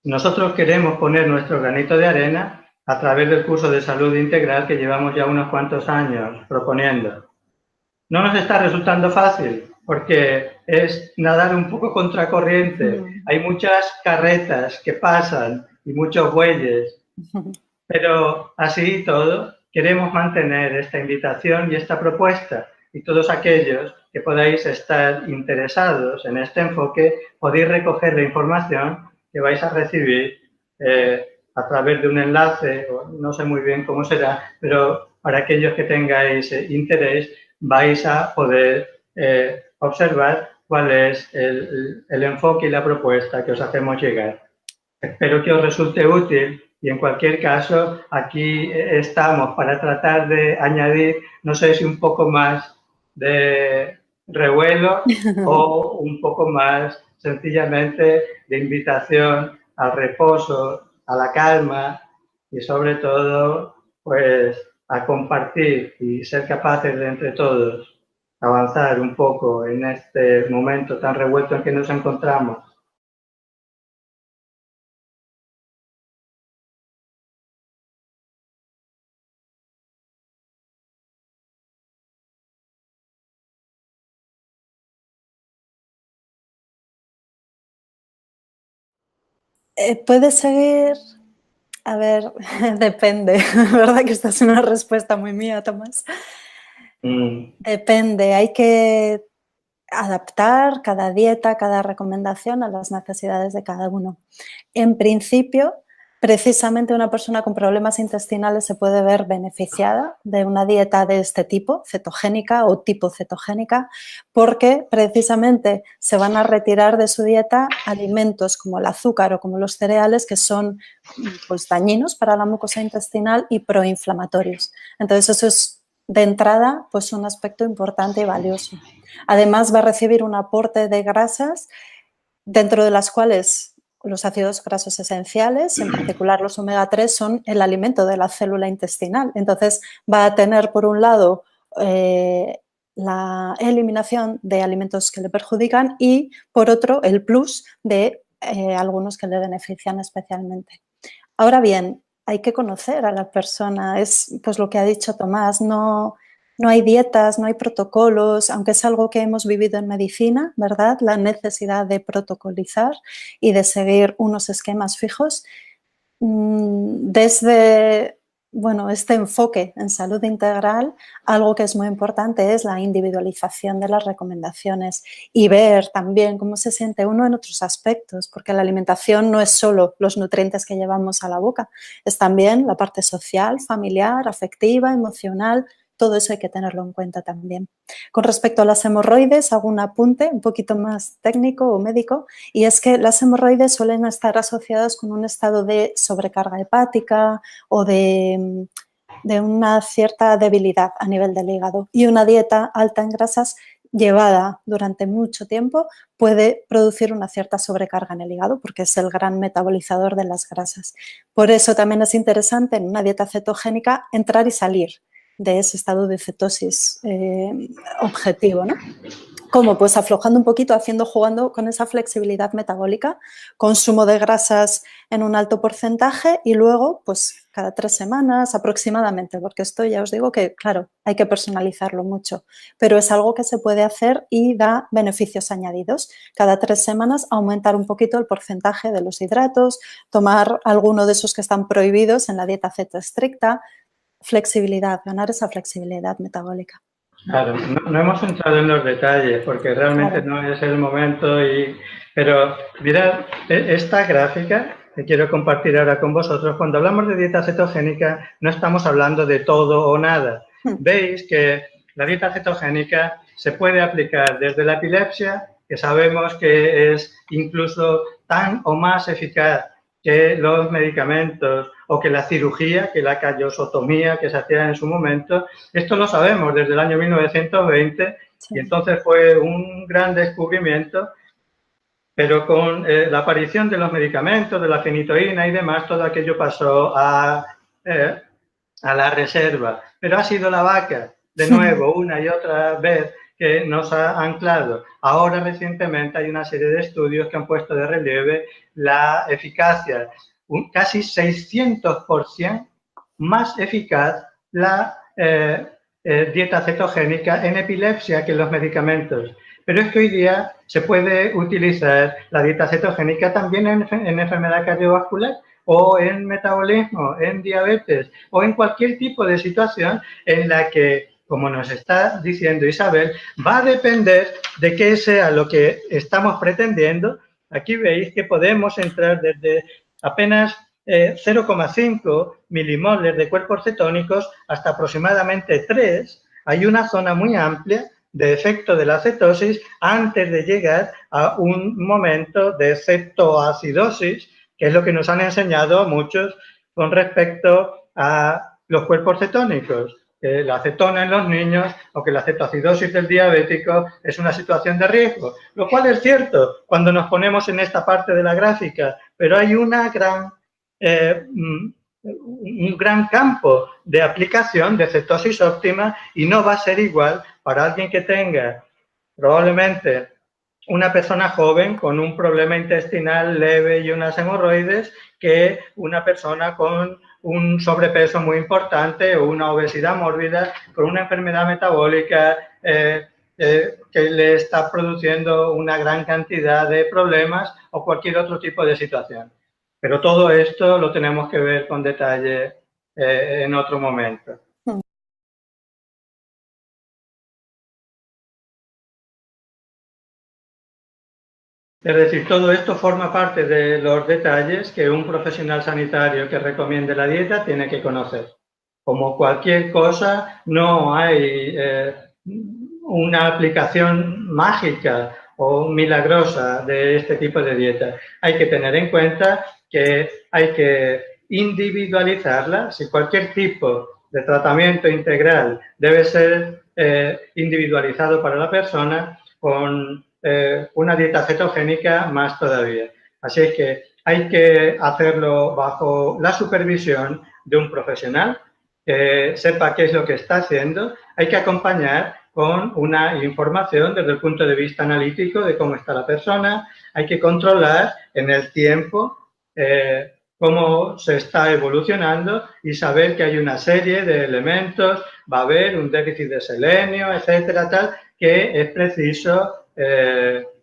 Nosotros queremos poner nuestro granito de arena a través del curso de salud integral que llevamos ya unos cuantos años proponiendo. No nos está resultando fácil porque es nadar un poco contracorriente. Hay muchas carretas que pasan y muchos bueyes. Pero así y todo, queremos mantener esta invitación y esta propuesta y todos aquellos que podáis estar interesados en este enfoque, podéis recoger la información que vais a recibir a través de un enlace, o no sé muy bien cómo será, pero para aquellos que tengáis interés vais a poder observar cuál es el enfoque y la propuesta que os hacemos llegar. Espero que os resulte útil y en cualquier caso aquí estamos para tratar de añadir, no sé si un poco más de revuelo o un poco más sencillamente de invitación al reposo, a la calma y sobre todo pues a compartir y ser capaces de entre todos avanzar un poco en este momento tan revuelto en que nos encontramos. Puede seguir, a ver, depende, ¿verdad? Que esta es una respuesta muy mía, Tomás. Depende, hay que adaptar cada dieta, cada recomendación a las necesidades de cada uno. En principio, precisamente una persona con problemas intestinales se puede ver beneficiada de una dieta de este tipo, cetogénica o tipo cetogénica, porque precisamente se van a retirar de su dieta alimentos como el azúcar o como los cereales que son pues, dañinos para la mucosa intestinal y proinflamatorios. Entonces, eso es de entrada pues, un aspecto importante y valioso. Además, va a recibir un aporte de grasas, dentro de las cuales los ácidos grasos esenciales, en particular los omega 3, son el alimento de la célula intestinal. Entonces, va a tener, por un lado, la eliminación de alimentos que le perjudican y, por otro, el plus de algunos que le benefician especialmente. Ahora bien, hay que conocer a la persona, es pues lo que ha dicho Tomás, no hay dietas, no hay protocolos, aunque es algo que hemos vivido en medicina, ¿verdad? La necesidad de protocolizar y de seguir unos esquemas fijos. Desde este enfoque en salud integral, algo que es muy importante es la individualización de las recomendaciones y ver también cómo se siente uno en otros aspectos, porque la alimentación no es solo los nutrientes que llevamos a la boca, es también la parte social, familiar, afectiva, emocional. Todo eso hay que tenerlo en cuenta también. Con respecto a las hemorroides, hago un apunte un poquito más técnico o médico, y es que las hemorroides suelen estar asociadas con un estado de sobrecarga hepática o de una cierta debilidad a nivel del hígado. Y una dieta alta en grasas llevada durante mucho tiempo puede producir una cierta sobrecarga en el hígado porque es el gran metabolizador de las grasas. Por eso también es interesante en una dieta cetogénica entrar y salir de ese estado de cetosis objetivo, ¿no? ¿Cómo? Pues aflojando un poquito, jugando con esa flexibilidad metabólica, consumo de grasas en un alto porcentaje y luego, pues cada 3 semanas aproximadamente, porque esto ya os digo que, claro, hay que personalizarlo mucho, pero es algo que se puede hacer y da beneficios añadidos. Cada 3 semanas aumentar un poquito el porcentaje de los hidratos, tomar alguno de esos que están prohibidos en la dieta ceto estricta, flexibilidad, ganar esa flexibilidad metabólica. Claro, no hemos entrado en los detalles porque realmente no es el momento, pero mirad, esta gráfica que quiero compartir ahora con vosotros, cuando hablamos de dieta cetogénica no estamos hablando de todo o nada. Veis que la dieta cetogénica se puede aplicar desde la epilepsia, que sabemos que es incluso tan o más eficaz que los medicamentos o que la cirugía, que la callosotomía que se hacía en su momento. Esto lo sabemos desde el año 1920 y entonces fue un gran descubrimiento, pero con la aparición de los medicamentos, de la fenitoína y demás, todo aquello pasó a la reserva. Pero ha sido la vaca, de nuevo, una y otra vez, que nos ha anclado. Ahora, recientemente, hay una serie de estudios que han puesto de relieve la eficacia, casi 600% más eficaz la dieta cetogénica en epilepsia que los medicamentos. Pero es que hoy día se puede utilizar la dieta cetogénica también en enfermedad cardiovascular o en metabolismo, en diabetes o en cualquier tipo de situación en la que, como nos está diciendo Isabel, va a depender de qué sea lo que estamos pretendiendo. Aquí veis que podemos entrar desde apenas 0,5 milimoles de cuerpos cetónicos hasta aproximadamente 3. Hay una zona muy amplia de efecto de la cetosis antes de llegar a un momento de cetoacidosis, que es lo que nos han enseñado muchos con respecto a los cuerpos cetónicos. Que la cetona en los niños o que la cetoacidosis del diabético es una situación de riesgo, lo cual es cierto cuando nos ponemos en esta parte de la gráfica, pero hay un gran campo de aplicación de cetosis óptima y no va a ser igual para alguien que tenga probablemente una persona joven con un problema intestinal leve y unas hemorroides que una persona con un sobrepeso muy importante o una obesidad mórbida con una enfermedad metabólica que le está produciendo una gran cantidad de problemas o cualquier otro tipo de situación. Pero todo esto lo tenemos que ver con detalle en otro momento. Es decir, todo esto forma parte de los detalles que un profesional sanitario que recomiende la dieta tiene que conocer. Como cualquier cosa, no hay una aplicación mágica o milagrosa de este tipo de dieta. Hay que tener en cuenta que hay que individualizarla. Si cualquier tipo de tratamiento integral debe ser individualizado para la persona, con una dieta cetogénica más todavía. Así es que hay que hacerlo bajo la supervisión de un profesional que sepa qué es lo que está haciendo. Hay que acompañar con una información desde el punto de vista analítico de cómo está la persona. Hay que controlar en el tiempo cómo se está evolucionando y saber que hay una serie de elementos, va a haber un déficit de selenio, etcétera, tal, que es preciso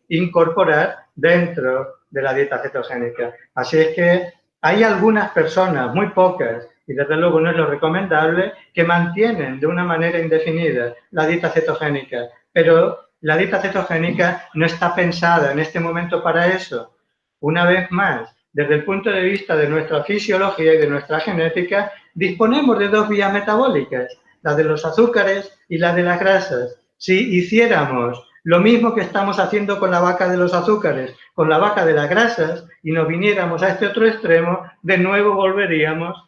incorporar dentro de la dieta cetogénica. Así es que hay algunas personas, muy pocas, y desde luego no es lo recomendable, que mantienen de una manera indefinida la dieta cetogénica, pero la dieta cetogénica no está pensada en este momento para eso. Una vez más, desde el punto de vista de nuestra fisiología y de nuestra genética, disponemos de dos vías metabólicas, la de los azúcares y la de las grasas. Si hiciéramos lo mismo que estamos haciendo con la vaca de los azúcares, con la vaca de las grasas, y nos viniéramos a este otro extremo, de nuevo volveríamos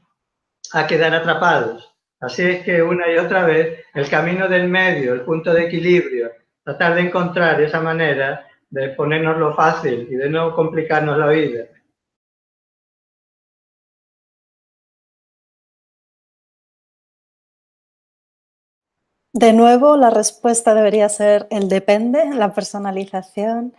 a quedar atrapados. Así es que una y otra vez el camino del medio, el punto de equilibrio, tratar de encontrar esa manera de ponernos fácil y de no complicarnos la vida. De nuevo, la respuesta debería ser el depende, la personalización,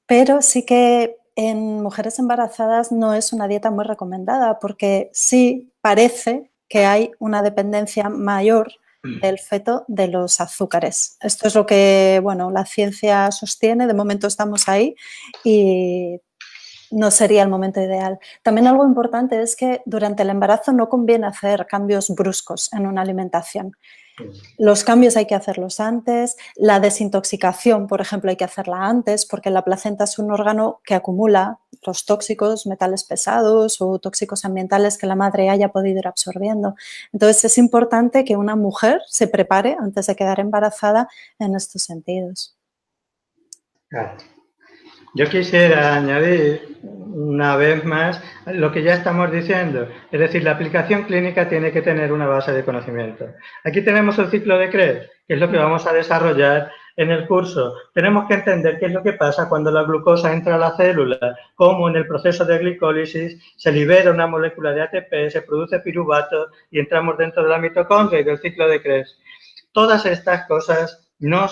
pero sí que en mujeres embarazadas no es una dieta muy recomendada porque sí parece que hay una dependencia mayor del feto de los azúcares. Esto es lo que, bueno, la ciencia sostiene, de momento estamos ahí y no sería el momento ideal. También algo importante es que durante el embarazo no conviene hacer cambios bruscos en una alimentación. Los cambios hay que hacerlos antes, la desintoxicación, por ejemplo, hay que hacerla antes porque la placenta es un órgano que acumula los tóxicos, metales pesados o tóxicos ambientales que la madre haya podido ir absorbiendo. Entonces es importante que una mujer se prepare antes de quedar embarazada en estos sentidos. Claro. Yo quisiera añadir una vez más lo que ya estamos diciendo, es decir, la aplicación clínica tiene que tener una base de conocimiento. Aquí tenemos el ciclo de Krebs, que es lo que vamos a desarrollar en el curso. Tenemos que entender qué es lo que pasa cuando la glucosa entra a la célula, cómo en el proceso de glicólisis se libera una molécula de ATP, se produce piruvato y entramos dentro de la mitocondria y del ciclo de Krebs. Todas estas cosas no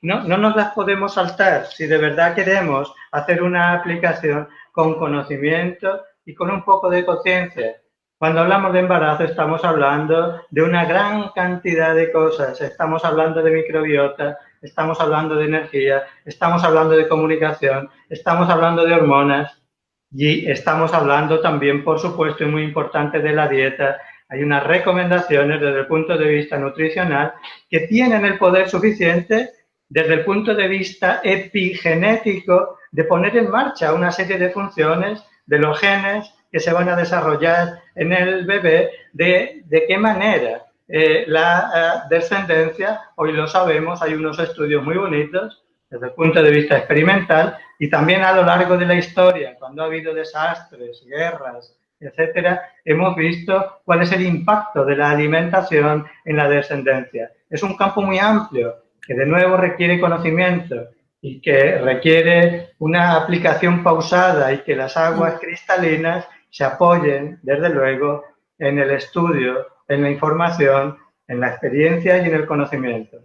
nos las podemos saltar si de verdad queremos hacer una aplicación con conocimiento y con un poco de conciencia. Cuando hablamos de embarazo estamos hablando de una gran cantidad de cosas. Estamos hablando de microbiota, estamos hablando de energía, estamos hablando de comunicación, estamos hablando de hormonas y estamos hablando también, por supuesto, y muy importante, de la dieta. Hay unas recomendaciones desde el punto de vista nutricional que tienen el poder suficiente desde el punto de vista epigenético de poner en marcha una serie de funciones de los genes que se van a desarrollar en el bebé, de qué manera la descendencia, hoy lo sabemos, hay unos estudios muy bonitos desde el punto de vista experimental y también a lo largo de la historia, cuando ha habido desastres, guerras, etcétera, hemos visto cuál es el impacto de la alimentación en la descendencia. Es un campo muy amplio que de nuevo requiere conocimiento y que requiere una aplicación pausada y que las aguas cristalinas se apoyen, desde luego, en el estudio, en la información, en la experiencia y en el conocimiento.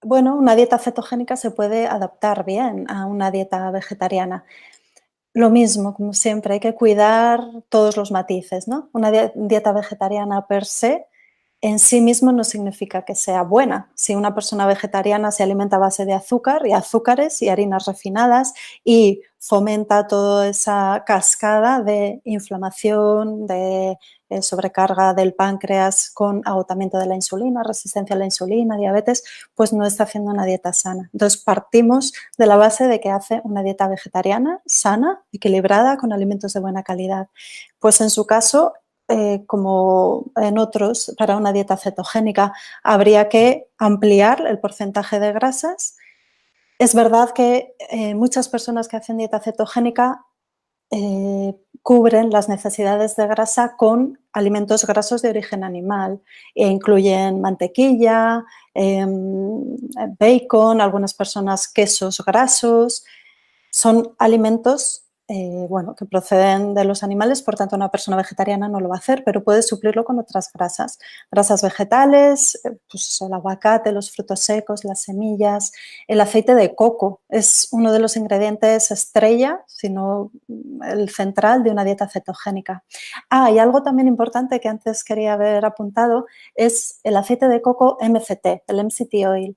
Bueno, una dieta cetogénica se puede adaptar bien a una dieta vegetariana. Lo mismo, como siempre, hay que cuidar todos los matices, ¿no? Una dieta vegetariana per se en sí mismo no significa que sea buena. Si una persona vegetariana se alimenta a base de azúcar y azúcares y harinas refinadas y fomenta toda esa cascada de inflamación, de sobrecarga del páncreas con agotamiento de la insulina, resistencia a la insulina, diabetes, pues no está haciendo una dieta sana. Entonces partimos de la base de que hace una dieta vegetariana, sana, equilibrada, con alimentos de buena calidad. Pues en su caso, como en otros, para una dieta cetogénica habría que ampliar el porcentaje de grasas. Es verdad que muchas personas que hacen dieta cetogénica cubren las necesidades de grasa con alimentos grasos de origen animal e incluyen mantequilla, bacon, algunas personas quesos grasos. Son alimentos que proceden de los animales, por tanto una persona vegetariana no lo va a hacer, pero puede suplirlo con otras grasas. Grasas vegetales, pues el aguacate, los frutos secos, las semillas, el aceite de coco es uno de los ingredientes estrella, si no el central de una dieta cetogénica. Y algo también importante que antes quería haber apuntado es el aceite de coco MCT, el MCT oil.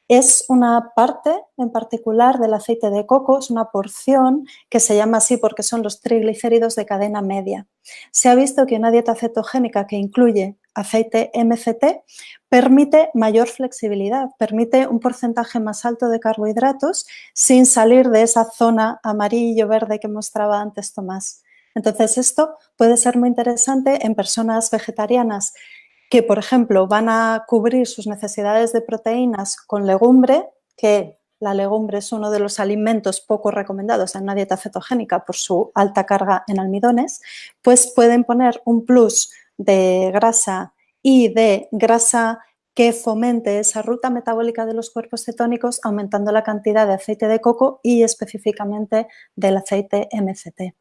Es una parte en particular del aceite de coco, es una porción que se llama así porque son los triglicéridos de cadena media. Se ha visto que una dieta cetogénica que incluye aceite MCT permite mayor flexibilidad, permite un porcentaje más alto de carbohidratos sin salir de esa zona amarillo-verde que mostraba antes Tomás. Entonces, esto puede ser muy interesante en personas vegetarianas que, por ejemplo, van a cubrir sus necesidades de proteínas con legumbre, que la legumbre es uno de los alimentos poco recomendados en una dieta cetogénica por su alta carga en almidones, pues pueden poner un plus de grasa y de grasa que fomente esa ruta metabólica de los cuerpos cetónicos, aumentando la cantidad de aceite de coco y específicamente del aceite MCT.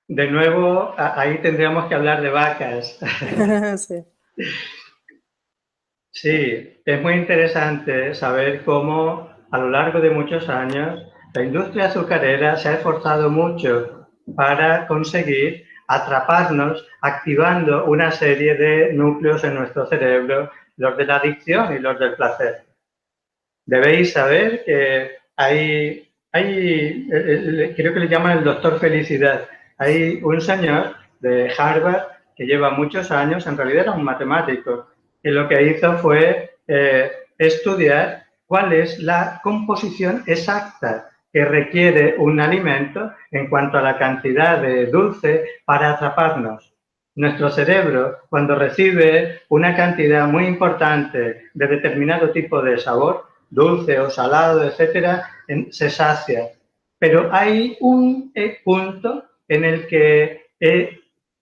De nuevo, ahí tendríamos que hablar de vacas. Sí. Sí, es muy interesante saber cómo a lo largo de muchos años la industria azucarera se ha esforzado mucho para conseguir atraparnos activando una serie de núcleos en nuestro cerebro, los de la adicción y los del placer. Debéis saber que creo que le llaman el doctor Felicidad. Hay un señor de Harvard que lleva muchos años, en realidad era un matemático, que lo que hizo fue estudiar cuál es la composición exacta que requiere un alimento en cuanto a la cantidad de dulce para atraparnos. Nuestro cerebro, cuando recibe una cantidad muy importante de determinado tipo de sabor, dulce o salado, etcétera, se sacia. Pero hay un punto en el que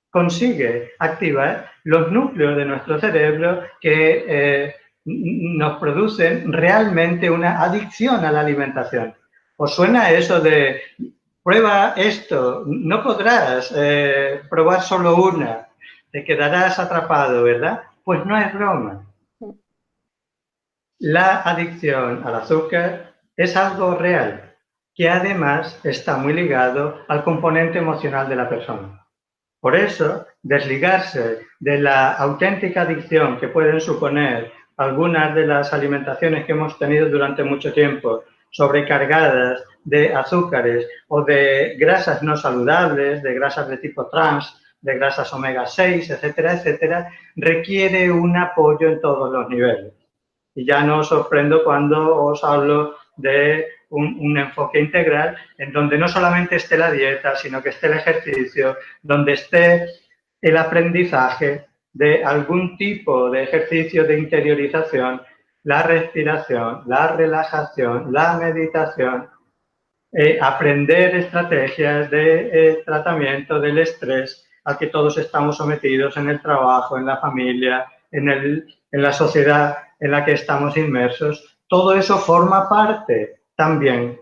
consigue activar los núcleos de nuestro cerebro que nos producen realmente una adicción a la alimentación. ¿Os suena eso de prueba esto? No podrás probar solo una, te quedarás atrapado, ¿verdad? Pues no es broma. La adicción al azúcar es algo real, que además está muy ligado al componente emocional de la persona. Por eso, desligarse de la auténtica adicción que pueden suponer algunas de las alimentaciones que hemos tenido durante mucho tiempo, sobrecargadas de azúcares o de grasas no saludables, de grasas de tipo trans, de grasas omega 6, etcétera, etcétera, requiere un apoyo en todos los niveles. Y ya no os sorprendo cuando os hablo de un enfoque integral en donde no solamente esté la dieta, sino que esté el ejercicio, donde esté el aprendizaje de algún tipo de ejercicio de interiorización, la respiración, la relajación, la meditación, aprender estrategias de tratamiento del estrés al que todos estamos sometidos en el trabajo, en la familia, en la sociedad en la que estamos inmersos. Todo eso forma parte también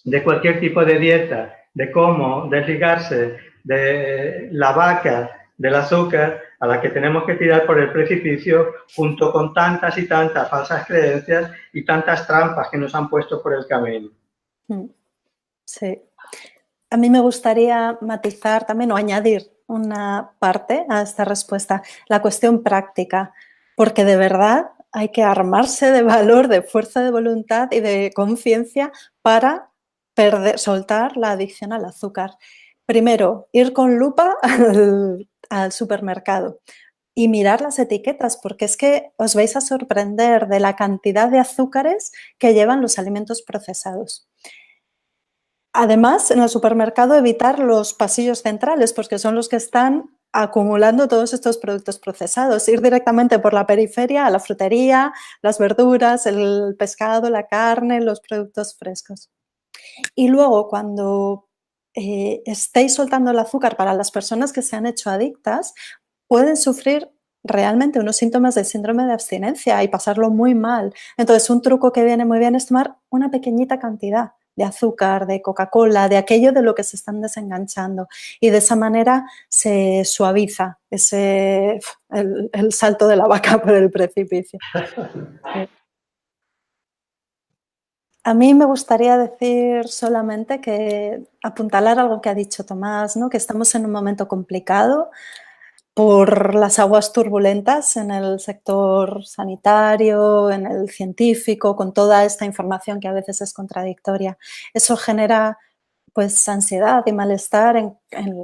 de cualquier tipo de dieta, de cómo desligarse de la vaca, del azúcar, a la que tenemos que tirar por el precipicio, junto con tantas y tantas falsas creencias y tantas trampas que nos han puesto por el camino. Sí. A mí me gustaría matizar también o añadir una parte a esta respuesta, la cuestión práctica, porque de verdad hay que armarse de valor, de fuerza de voluntad y de conciencia para soltar la adicción al azúcar. Primero, ir con lupa al supermercado y mirar las etiquetas, porque es que os vais a sorprender de la cantidad de azúcares que llevan los alimentos procesados. Además, en el supermercado evitar los pasillos centrales, porque son los que están acumulando todos estos productos procesados. Ir directamente por la periferia a la frutería, las verduras, el pescado, la carne, los productos frescos. Y luego, cuando estéis soltando el azúcar, para las personas que se han hecho adictas, pueden sufrir realmente unos síntomas del síndrome de abstinencia y pasarlo muy mal. Entonces, un truco que viene muy bien es tomar una pequeñita cantidad de azúcar, de Coca-Cola, de aquello de lo que se están desenganchando. Y de esa manera se suaviza el salto de la vaca por el precipicio. A mí me gustaría decir solamente que apuntalar algo que ha dicho Tomás, ¿no? Que estamos en un momento complicado por las aguas turbulentas en el sector sanitario, en el científico, con toda esta información que a veces es contradictoria. Eso genera pues ansiedad y malestar en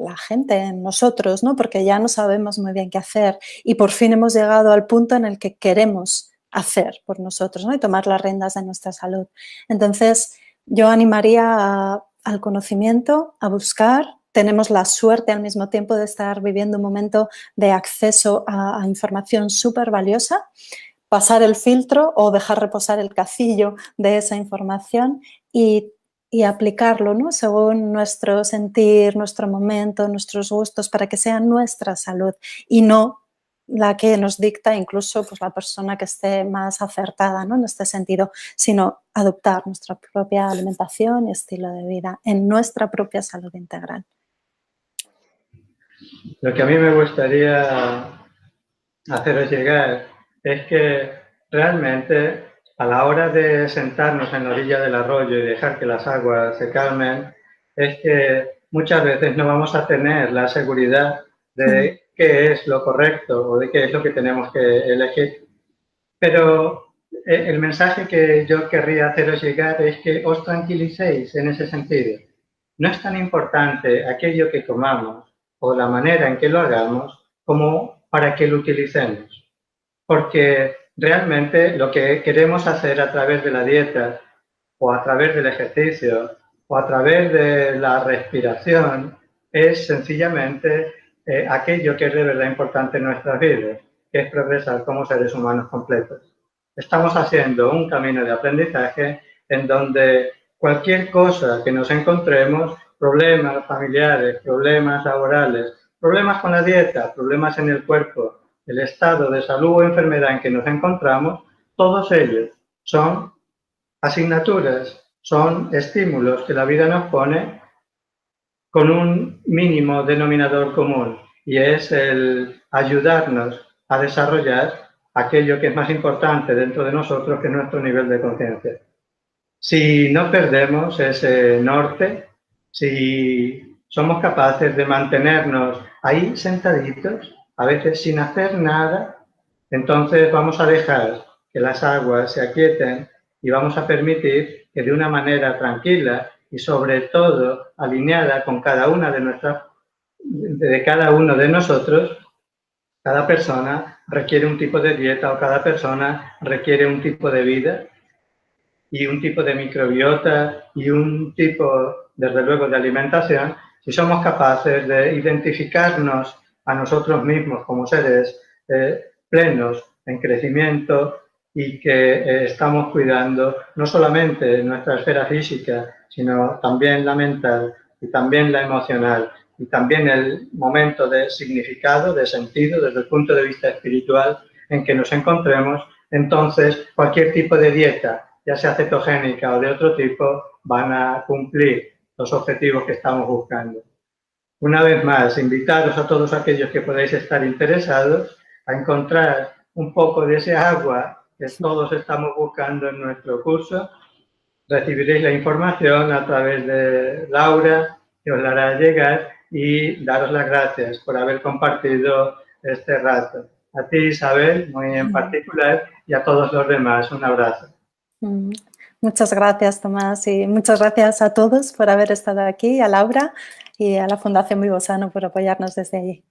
la gente, en nosotros, ¿no? Porque ya no sabemos muy bien qué hacer y por fin hemos llegado al punto en el que queremos hacer por nosotros, ¿no? Y tomar las riendas de nuestra salud. Entonces, yo animaría al conocimiento, a buscar. Tenemos la suerte al mismo tiempo de estar viviendo un momento de acceso a información súper valiosa, pasar el filtro o dejar reposar el cacillo de esa información y aplicarlo, ¿no? Según nuestro sentir, nuestro momento, nuestros gustos, para que sea nuestra salud y no la que nos dicta incluso pues, la persona que esté más acertada, ¿no? En este sentido, sino adoptar nuestra propia alimentación y estilo de vida en nuestra propia salud integral. Lo que a mí me gustaría haceros llegar es que realmente a la hora de sentarnos en la orilla del arroyo y dejar que las aguas se calmen, es que muchas veces no vamos a tener la seguridad de qué es lo correcto o de qué es lo que tenemos que elegir. Pero el mensaje que yo querría haceros llegar es que os tranquilicéis en ese sentido. No es tan importante aquello que comamos o la manera en que lo hagamos como para que lo utilicemos. Porque realmente lo que queremos hacer a través de la dieta o a través del ejercicio o a través de la respiración es sencillamente aquello que es de verdad importante en nuestras vidas, que es progresar como seres humanos completos. Estamos haciendo un camino de aprendizaje en donde cualquier cosa que nos encontremos, problemas familiares, problemas laborales, problemas con la dieta, problemas en el cuerpo, el estado de salud o enfermedad en que nos encontramos, todos ellos son asignaturas, son estímulos que la vida nos pone con un mínimo denominador común y es el ayudarnos a desarrollar aquello que es más importante dentro de nosotros, que es nuestro nivel de conciencia. Si no perdemos ese norte, si somos capaces de mantenernos ahí sentaditos, a veces sin hacer nada, entonces vamos a dejar que las aguas se aquieten y vamos a permitir que de una manera tranquila y sobre todo alineada con cada una de cada uno de nosotros, Cada persona requiere un tipo de dieta o cada persona requiere un tipo de vida y un tipo de microbiota y un tipo, desde luego, de alimentación. Si somos capaces de identificarnos a nosotros mismos como seres plenos en crecimiento y que estamos cuidando no solamente nuestra esfera física, sino también la mental y también la emocional y también el momento de significado, de sentido, desde el punto de vista espiritual en que nos encontremos, entonces cualquier tipo de dieta, ya sea cetogénica o de otro tipo, van a cumplir los objetivos que estamos buscando. Una vez más, invitaros a todos aquellos que podáis estar interesados a encontrar un poco de ese agua que todos estamos buscando en nuestro curso. Recibiréis la información a través de Laura, que os la hará llegar, y daros las gracias por haber compartido este rato. A ti, Isabel, muy en particular, y a todos los demás. Un abrazo. Muchas gracias, Tomás, y muchas gracias a todos por haber estado aquí, a Laura y a la Fundación Vivosano por apoyarnos desde allí.